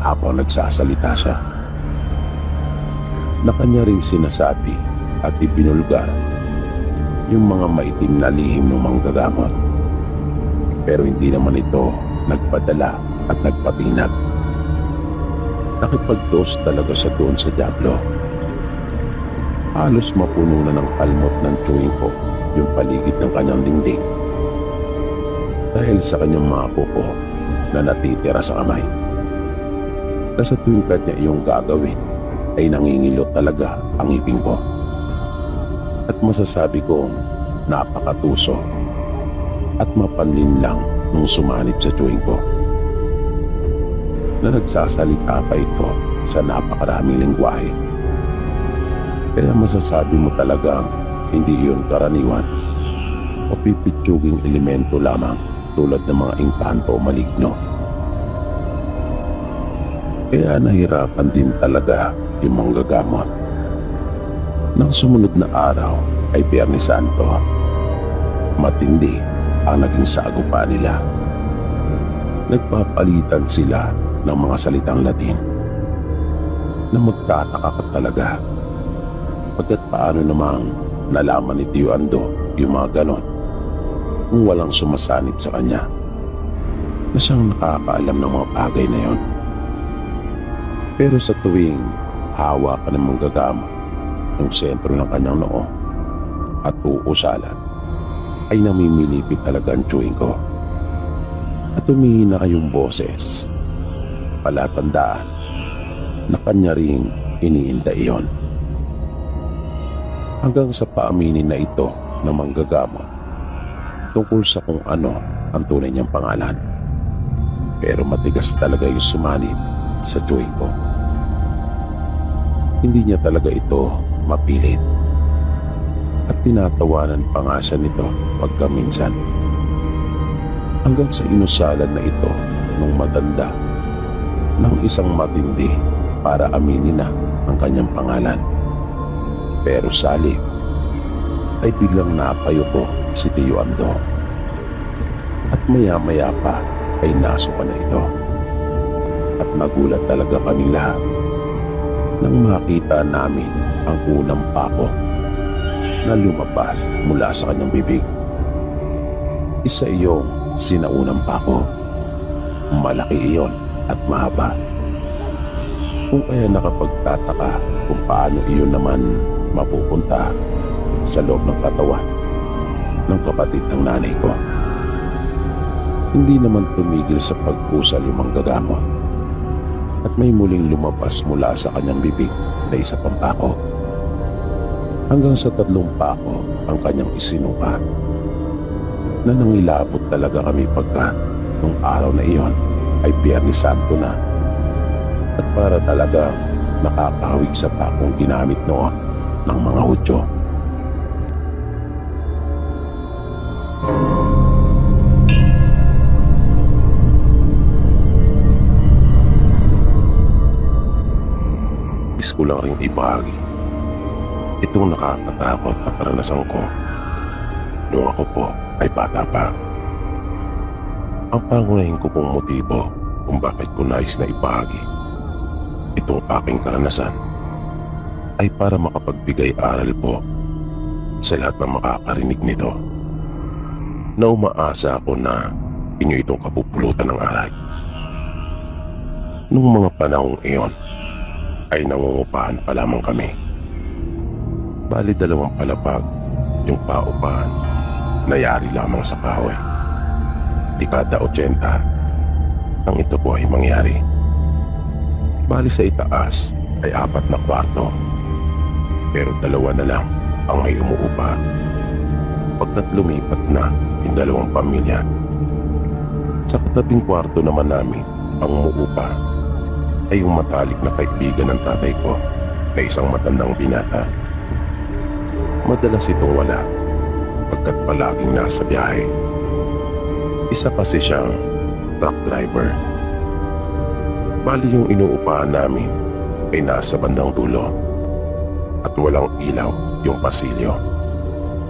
habang nagsasalita siya, na kanya rin sinasabi at ibinulgar yung mga maitim na lihim ng manggagamot, pero hindi naman ito nagpadala at nagpatinag. Nakipag-dos talaga siya doon sa Diablo. Halos mapuno na ng kalmot ng tuwing ko yung paligid ng kanyang dingding, dahil sa kanyang mga kuko na natitira sa kamay, na sa tuwing kanya iyong gagawin ay nangingilot talaga ang ngipin ko. At masasabi kong napakatuso at mapanlin lang nung sumanib sa tuwing ko, na nagsasalita pa ito sa napakaraming lengguwahe. Kaya masasabi mo talagang hindi iyon karaniwan o pipitsuging elemento lamang tulad ng mga engkanto o maligno. Kaya nahirapan din talaga yung manggagamot. Nang sumunod na araw ay Biyernes Santo, matindi ang naging sagupa nila. Nagpapalitan sila ng mga salitang Latin, na magtataka ka talaga pagkat paano namang nalaman ni Tio Ando yung mga ganon kung walang sumasanib sa kanya, na siyang nakakaalam ng mga bagay na yon. Pero sa tuwing hawa ka ng manggagamot yung sentro ng kanyang noo at uusalan, ay namimilipit talaga ang tuwing ko at tumingin na kayong boses, palatandaan na kanya ring iniinda iyon. Hanggang sa paaminin na ito ng manggagamot tungkol sa kung ano ang tunay niyang pangalan. Pero matigas talaga yung sumanib sa tuwing ko. Hindi niya talaga ito mapilit, at tinatawanan pa nga siya nito pagka minsan, hanggang sa inusalan na ito nung matanda ng isang matindi para aminin na ang kanyang pangalan. Pero salip ay biglang napayo ko si Tio Ando, at maya-maya pa ay nasuka na ito. At nagulat talaga kami lahat nang makita namin ang unang pako na lumabas mula sa kanyang bibig. Isa iyong sinaunang pako. Malaki iyon at mahaba. Kung kaya nakapagtataka kung paano iyon naman mapupunta sa loob ng katawan ng kapatid ng nanay ko. Hindi naman tumigil sa pagpusal yung manggagamot at may muling lumabas mula sa kanyang bibig na isa pang pako. Hanggang sa 3 pako ang kanyang isinuka na nangilabot talaga kami pagka nung araw na iyon ay Biyernes Santo na at para talagang nakakahawig sa pakong ginamit noon ng mga Hudyo. Is ko lang rin ibahagi itong nakakatakot na karanasan ko noong ako po ay bata pa. Ang pangunahin ko pong motibo kung bakit ko nais na ibahagi itong aking karanasan ay para makapagbigay aral po sa lahat ng makakarinig nito na umaasa ako na inyo itong kapupulutan ng aral. Noong mga panahong iyon ay nangungupahan pa lamang kami. Bali 2 palapag yung paupahan na yari lamang sa kahoy. Dekada 80 ang ito po ay mangyari. Bali sa itaas ay 4 na kwarto pero 2 na lang ang may umuupa. Pagkat lumipat na yung 2 pamilya, sa katabing kwarto naman namin ang umuupa ay yung matalik na kaibigan ng tatay ko na isang matandang binata. Madalas itong wala pagkat palaging nasa biyahe. Isa kasi siyang truck driver. Bali yung inuupahan namin ay nasa bandang dulo at walang ilaw yung pasilyo.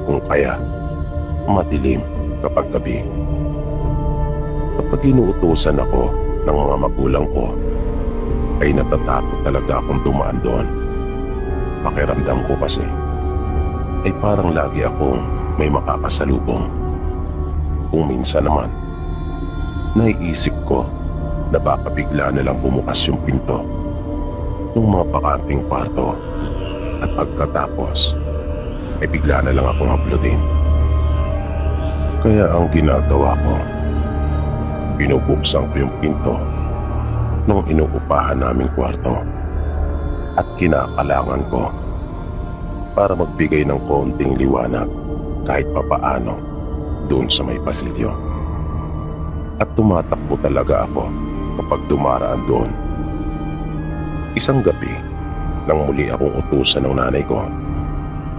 Kung kaya, madilim kapag gabi. Kapag inuutusan ako ng mga magulang ko, ay natatakot talaga akong dumaan doon. Pakiramdam ko kasi ay parang lagi akong may makakasalubong. Kung minsan naman, naiisip ko na baka bigla na lang bumukas yung pinto ng mga bakanting kwarto at pagkatapos ay bigla na lang akong haplutin. Kaya ang ginagawa ko, binubuksan ko yung pinto ng inuupahan naming kwarto at kinakalangan ko para magbigay ng konting liwanag kahit papaano doon sa may pasilyo. At tumatakbo talaga ako kapag dumaraan doon. Isang gabi nang muli akong utusan ng nanay ko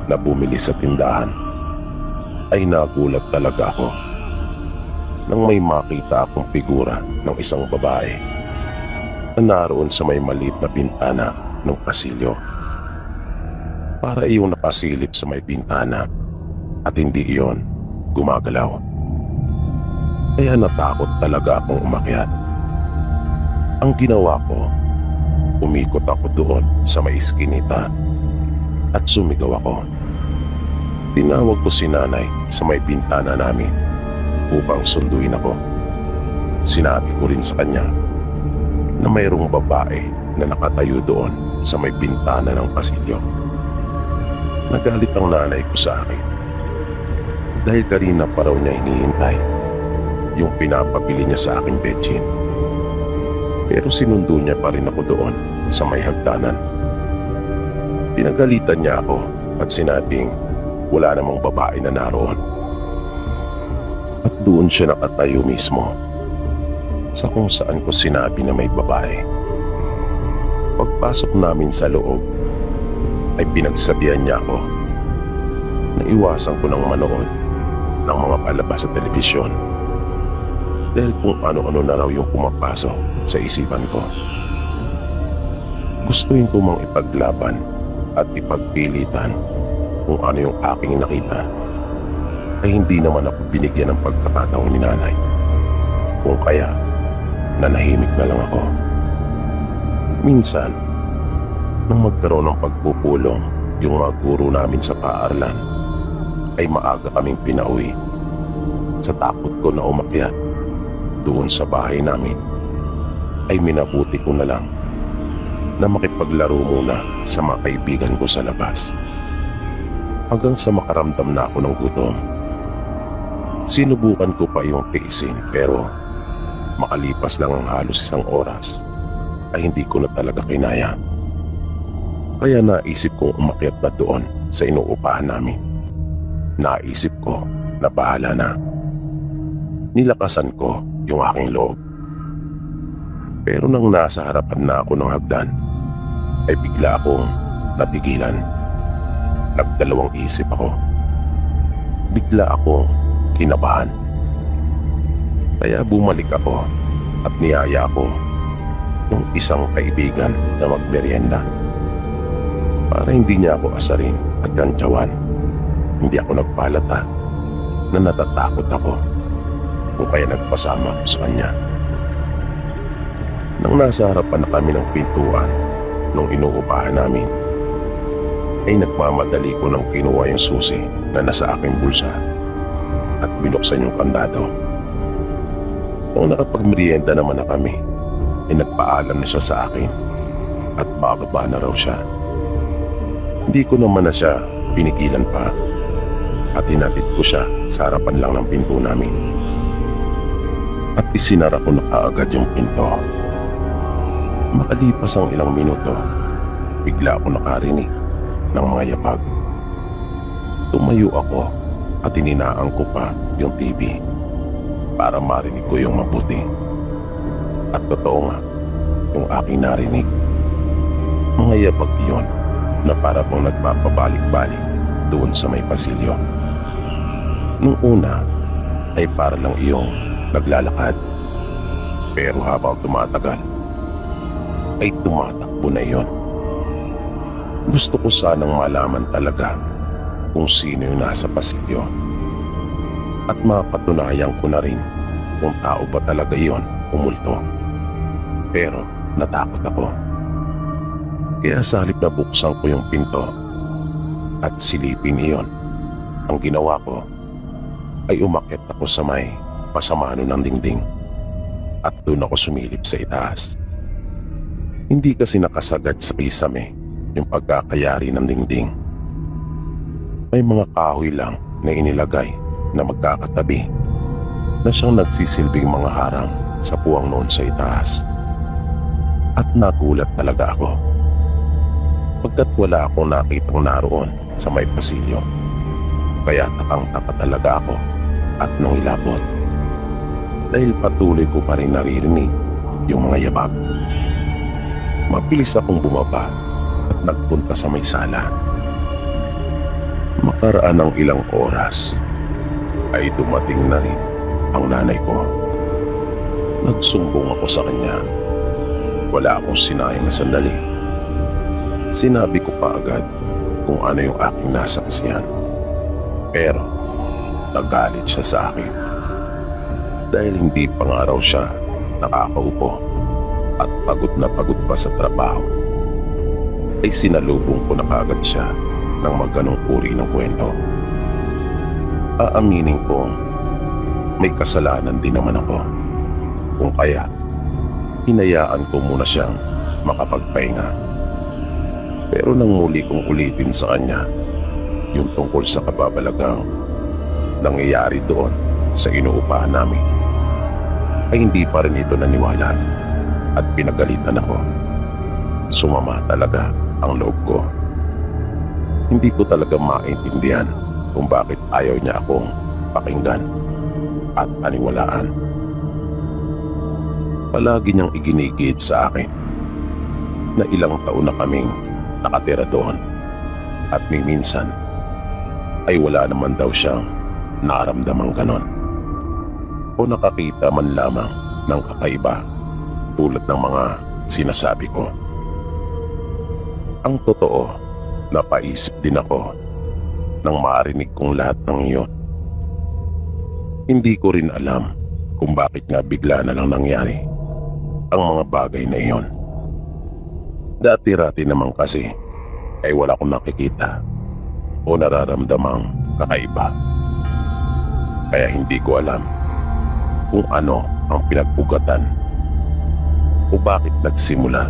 na bumili sa tindahan, ay nagulat talaga ako nang may makita akong figura ng isang babae na naroon sa may maliit na bintana ng pasilyo. Para iyong nakasilip sa may bintana at hindi iyon gumagalaw. Kaya natakot talaga akong umakyat. Ang ginawa ko, umikot ako doon sa may iskinita at sumigaw ako. Tinawag ko si nanay sa may bintana namin upang sunduin ako. Sinabi ko rin sa kanya na mayroong babae na nakatayo doon sa may bintana ng pasilyo. Nagalit ang nanay ko sa akin dahil kanina pa raw niya hinihintay yung pinapabili niya sa aking betchin. Pero sinundo niya pa rin ako doon sa may hagdanan. Pinagalitan niya ako at sinabing wala namang babae na naroon. At doon siya nakatayo mismo sa kung saan ko sinabi na may babae. Pagpasok namin sa loob ay pinagsabihan niya ako na iwasan ko ng manood ng mga palabas sa telebisyon dahil kung ano-ano na raw yung pumapasok sa isipan ko. Gustuin ko mang ipaglaban at ipagpilitan kung ano yung aking nakita, ay hindi naman ako binigyan ng pagkakataon ni nanay. Kung kaya nanahimik na lang ako. Minsan, nang magkaroon ng pagpupulong yung mga guro namin sa paaralan, ay maaga kaming pinauwi. Sa takot ko na umakyat doon sa bahay namin, ay minabuti ko na lang na makipaglaro muna sa mga kaibigan ko sa labas. Hanggang sa makaramdam na ako ng gutom. Sinubukan ko pa yung tiisin, pero makalipas lang ang halos isang oras ay hindi ko na talaga kinaya. Kaya naisip kong umakyat na doon sa inuupahan namin. Naisip ko na bahala na. Nilakasan ko yung aking loob. Pero nang nasa harapan na ako ng hagdan, ay bigla akong natigilan. Nagdalawang isip ako. Bigla akong kinabahan. Kaya bumalik ako at niyaya ko yung isang kaibigan na magmerienda. Para hindi niya ako asarin at gantyawan, hindi ako nagpalata na natatakot ako, kung kaya nagpasama ako sa kanya. Nang nasa harapan na kami ng pintuan nung inuupahan namin, ay nagmamadali ko nang kinuha yung susi na nasa aking bulsa at binuksan yung kandado. Nung nakapagmerienda naman na kami, ay nagpaalam na siya sa akin at bababa na raw siya. Hindi ko naman na siya pinigilan pa at hinatid ko siya sa harapan lang ng pinto namin. At isinara ko na kaagad yung pinto. Makalipas ang ilang minuto, bigla ako nakarinig ng mga yabag. Tumayo ako at ininaan ko pa yung TV para marinig ko yung mabuti. At totoo nga yung aking narinig. Mga yabag iyon na para bang nagpapabalik-balik doon sa may pasilyo. Nung una ay para lang iyong naglalakad, pero habang tumatagal ay tumatakbo na iyon. Gusto ko sanang malaman talaga kung sino yung nasa pasilyo at mapatunayan ko na rin kung tao ba talaga iyon o multo. Pero natakot ako. Kaya sa halip na buksan ko yung pinto at silipin iyon, ang ginawa ko ay umakyat ako sa may pasamano ng dingding at doon ako sumilip sa itaas. Hindi kasi nakasagad sa kisame yung pagkakayari ng dingding. May mga kahoy lang na inilagay na magkakatabi na siyang nagsisilbing mga harang sa puwang noon sa itaas. At nagulat talaga ako pagkat wala akong nakitang naroon sa may pasilyo. Kaya takang-taka talaga ako at nung ilabot, dahil patuloy ko pa rin naririnig yung mga yabag. Mabilis akong bumaba at nagpunta sa may sala. Makaraan ng ilang oras ay dumating na rin ang nanay ko. Nagsumbong ako sa kanya. Wala akong sinayang na sandali. Sinabi ko pa agad kung ano yung aking nasaksihan. Pero nagalit siya sa akin dahil hindi pa nga raw siya nakakaupo at pagod pa sa trabaho. Ay sinalubong ko na kaagad siya ng magganong uri ng kwento. Aaminin ko, may kasalanan din naman ako. Kung kaya, hinayaan ko muna siyang makapagpahinga. Pero nang muli kong ulitin sa kanya yung tungkol sa kababalagang nangyayari doon sa inuupahan namin, ay hindi pa rin ito naniwala at pinagalitan ako. Sumama talaga ang loob ko. Hindi ko talaga maintindihan kung bakit ayaw niya akong pakinggan at paniwalaan. Palagi niyang iginigit sa akin na ilang taon na kaming nakatira doon at minsan ay wala naman daw siyang naramdamang ganon o nakakita man lamang ng kakaiba tulad ng mga sinasabi ko. Ang totoo, napaisip din ako nang marinig kong lahat ng iyon. Hindi ko rin alam kung bakit nga bigla na lang nangyari ang mga bagay na iyon. Dati-rati naman kasi ay wala akong nakikita o nararamdamang kakaiba. Kaya hindi ko alam kung ano ang pinagpugatan o bakit nagsimula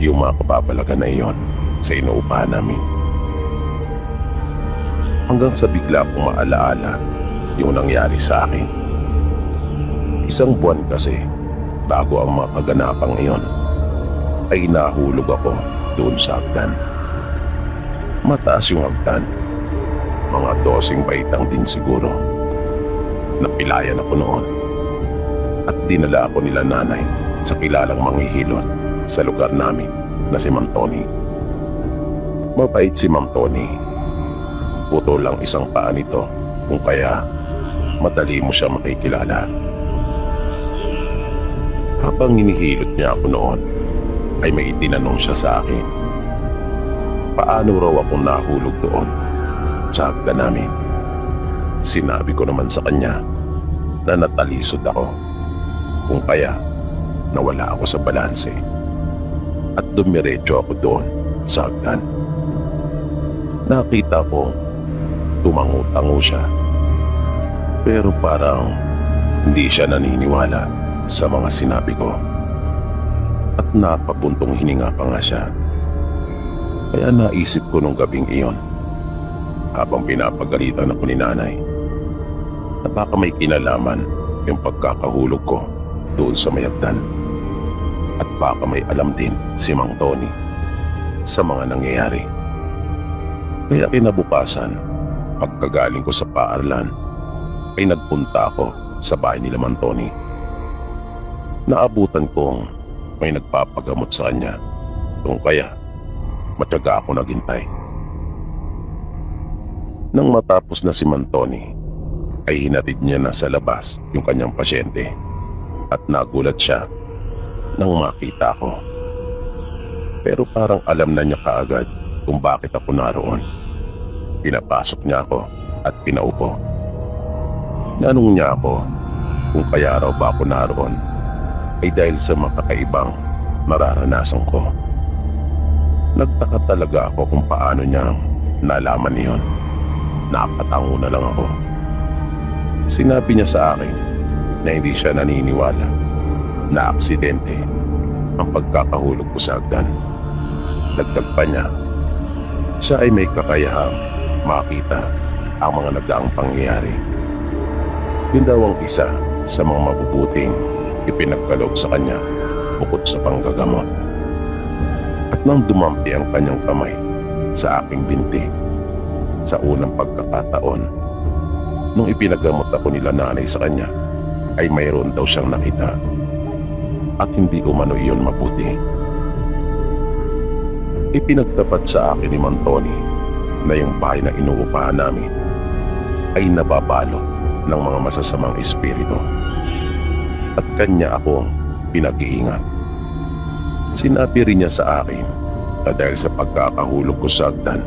yung mga kababalagan na iyon sa inuupahan namin. Hanggang sa bigla kong maalaala yung nangyari sa akin. Isang buwan kasi bago ang mga kaganapang iyon ay nahulog ako doon sa hagdan. Mataas yung hagdan, mga 12 baitang din siguro. Napilayan ako noon at dinala ako nila nanay sa kilalang manghihilot sa lugar namin na si Mang Tony. Mabait si Mang Tony. Puto lang isang paa nito kung kaya madali mo siya makikilala. Habang hinihilot niya ako noon ay may itinanong siya sa akin. Paano raw ako nahulog doon sa hagdan namin? Sinabi ko naman sa kanya na natalisod ako kung kaya nawala ako sa balanse at dumiretso ako doon sa hagdan. Nakita ko tumango-tango siya pero parang hindi siya naniniwala sa mga sinabi ko at napabuntong hininga pa nga siya. Kaya naisip ko nung gabing iyon habang pinapagalitan ako ni nanay na baka may kinalaman yung pagkakahulog ko doon sa mayagdan at baka may alam din si Mang Tony sa mga nangyayari. Kaya kinabukasan, pagkagaling ko sa paaralan ay nagpunta ako sa bahay nila Mang Tony. Naabutan kong may nagpapagamot sa kanya kung kaya matyaga ako naghintay. Nang matapos na si Mang Tony ay hinatid niya na sa labas yung kanyang pasyente at nagulat siya nang makita ko. Pero parang alam na niya kaagad kung bakit ako naroon. Pinapasok niya ako at pinaupo. Nanong niya ako kung kaya raw ba ako naroon ay dahil sa makakaibang nararanasan ko. Nagtaka talaga ako kung paano niya nalaman niyon. Napatango na lang ako. Sinabi niya sa akin na hindi siya naniniwala na aksidente ang pagkakahulog ko sa hagdan. Dagdag pa niya, siya ay may kakayahang makita ang mga nagdaang pangyayari. Yun daw ang isa sa mga mabubuting ipinagkaloob sa kanya bukod sa panggagamot. At nang dumampi ang kanyang kamay sa aking binti sa unang pagkakataon nung ipinagamot ako nila nanay sa kanya ay mayroon daw siyang nakita at hindi umano iyon mabuti. Ipinagtapat sa akin ni Mang Tony na yung bahay na inuupahan namin ay nababalot ng mga masasamang espiritu at kanya akong pinag-iingat. Sinabi rin niya sa akin na dahil sa pagkakahulog ko sa hagdan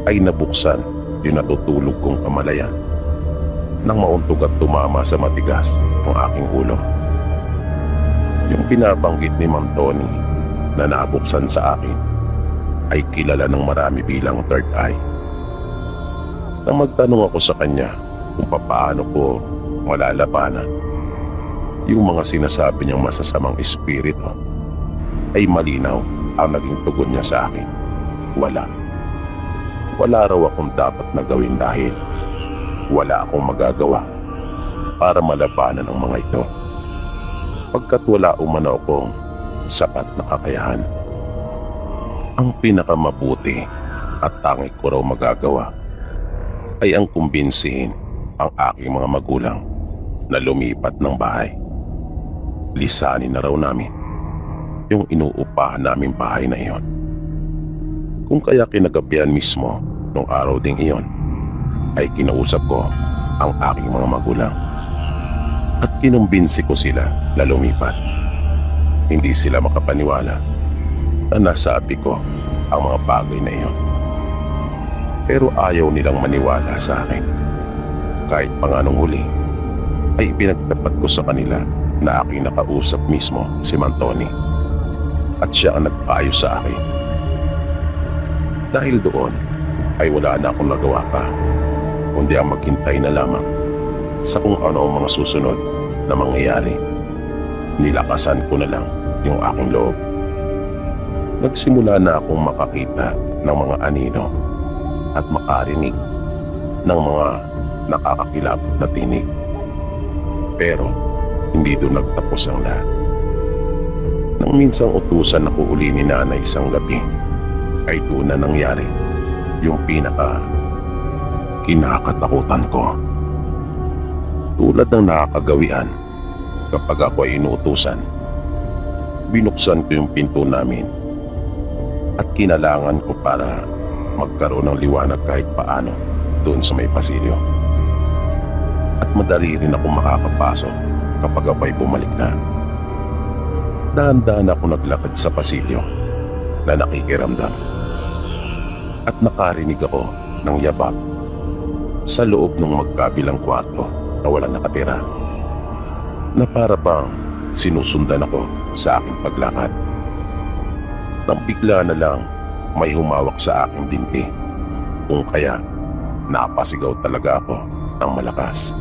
ay nabuksan yung natutulog kong kamalayan nang mauntog at tumama sa matigas ang aking ulo. Yung pinabanggit ni Mang Tony na nabuksan sa akin ay kilala ng marami bilang third eye. Nang magtanong ako sa kanya kung paano ko malalabanan yung mga sinasabi niyang masasamang espiritu, ay malinaw ang naging tugon niya sa akin. Wala raw akong dapat na gawin dahil wala akong magagawa para malabanan ang mga ito. Pagkat wala umano akong sapat na kakayahan. Ang pinakamabuti at tanging ko raw magagawa ay ang kumbinsihin ang aking mga magulang na lumipat ng bahay. Lisanin na raw namin yung inuupahan naming bahay na iyon. Kung kaya kinagabihan mismo nung araw ding iyon ay kinausap ko ang aking mga magulang at kinumbinsi ko sila na lumipat. Hindi sila makapaniwala na nasabi ko ang mga bagay na iyon. Pero ayaw nilang maniwala sa akin. Kahit pa nga nung huli ay ipinagtapat ko sa kanila na aking nakausap mismo si Mantoni at siya ang nagpayo sa akin. Dahil doon ay wala na akong nagawa pa kundi ang maghintay na lamang sa kung ano ang mga susunod na mangyayari. Nilakasan ko na lang yung aking loob. Nagsimula na akong makakita ng mga anino at makarinig ng mga nakakakilabot na tinig. Pero hindi doon nagtapos ang lahat. Nang minsang utusan ako uli ni nanay isang gabi, ay doon na nangyari yung pinaka kinakatakutan ko. Tulad ng nakakagawian, kapag ako ay inuutusan, binuksan ko yung pinto namin at kinalangan ko para magkaroon ng liwanag kahit paano doon sa may pasilyo. At madali rin ako makakapasok kapag ako ay bumalik na. Dahan-dahan ako naglakad sa pasilyo na nakikiramdam. At nakarinig ako ng yabak sa loob ng magkabilang kwarto na walang nakatira, na para bang sinusundan ako sa aking paglakad. Nang bigla na lang may humawak sa aking binti, kung kaya napasigaw talaga ako ng malakas.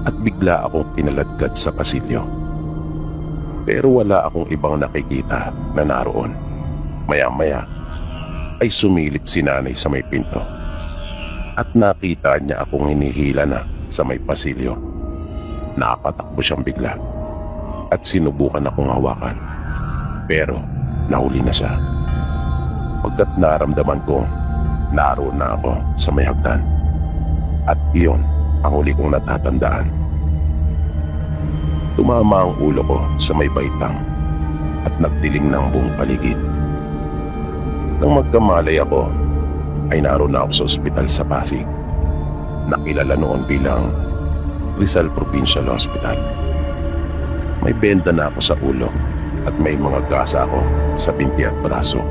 At bigla akong kinaladkad sa pasilyo. Pero wala akong ibang nakikita na naroon. Maya-maya ay sumilip si nanay sa may pinto at nakita niya akong hinihila na sa may pasilyo. Napatakbo siyang bigla at sinubukan akong hawakan, pero nahuli na siya. Pagkat naramdaman ko, naroon na ako sa may hagdan. At iyon ang huli kong natatandaan. Tumama ang ulo ko sa may baitang at nagdilim ng buong paligid. Nang magkamalay ako, ay naroon na ako sa ospital sa Pasig, nakilala noon bilang Rizal Provincial Hospital. May benda na ako sa ulo at may mga gasa ako sa binti at braso.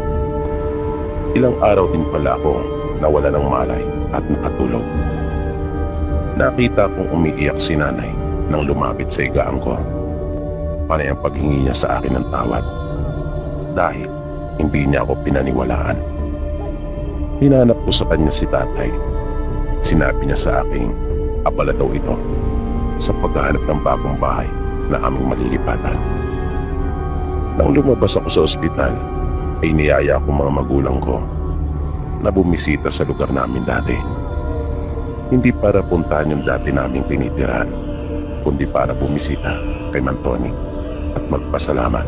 Ilang araw din pala ako nawala ng malay at nakatulog. Nakita kong umiiyak si nanay nang lumapit sa higaan ko. Panay ang paghingi niya sa akin ng tawad dahil hindi niya ako pinaniwalaan. Hinanap ko sa kanya si tatay. Sinabi niya sa akin, abala daw ito sa paghahanap ng bagong bahay na aming malilipatan. Nang lumabas ako sa ospital, ay niyaya ko mga magulang ko na bumisita sa lugar namin dati. Hindi para puntahan yung dati naming tinitirahan, kundi para bumisita kay Mantoni at magpasalamat.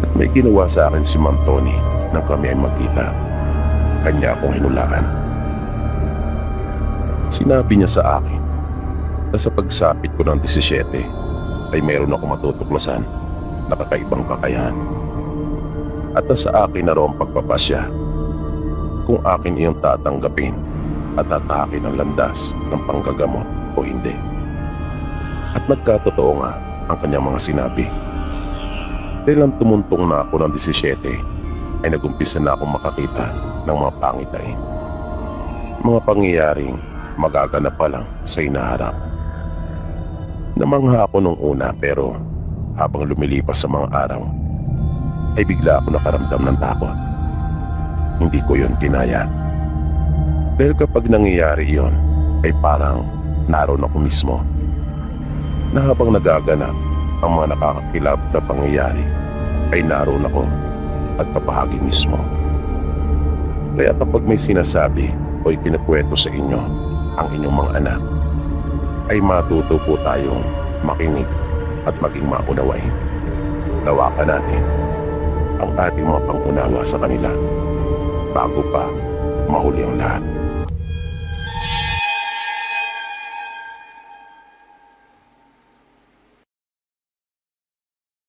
At may ginawa sa akin si Mantoni nang kami ay magkita. Kanya akong hinulaan. Sinabi niya sa akin na sa pagsapit ko ng 17 ay mayroon ako matutuklasan na kakaibang kakayahan. At sa akin na raw ang pagpapasya kung akin iyong tatanggapin at tatahakin ang landas ng panggagamot o hindi. At nagkatotoo nga ang kanyang mga sinabi. Dahil lang tumuntong na ako ng 17 ay nagumpisa na akong makakita ng mga pangitain. Mga pangyayaring magaganap pa lang sa inaharap. Namangha ako nung una, pero habang lumilipas sa mga araw ay bigla ako nakaramdam ng takot. Hindi ko yun kinaya. Dahil kapag nangyayari yun ay parang naroon ako mismo, na habang nagaganap ang mga nakakakilab na pangyayari ay naroon ako at kapahagi mismo. Kaya kapag may sinasabi o ipinakwento sa inyo ang inyong mga anak, ay matuto po tayong makinig at maging maunawain. Lawakan natin ang ating mga pangunawa sa kanila bago pa mahuli ang lahat.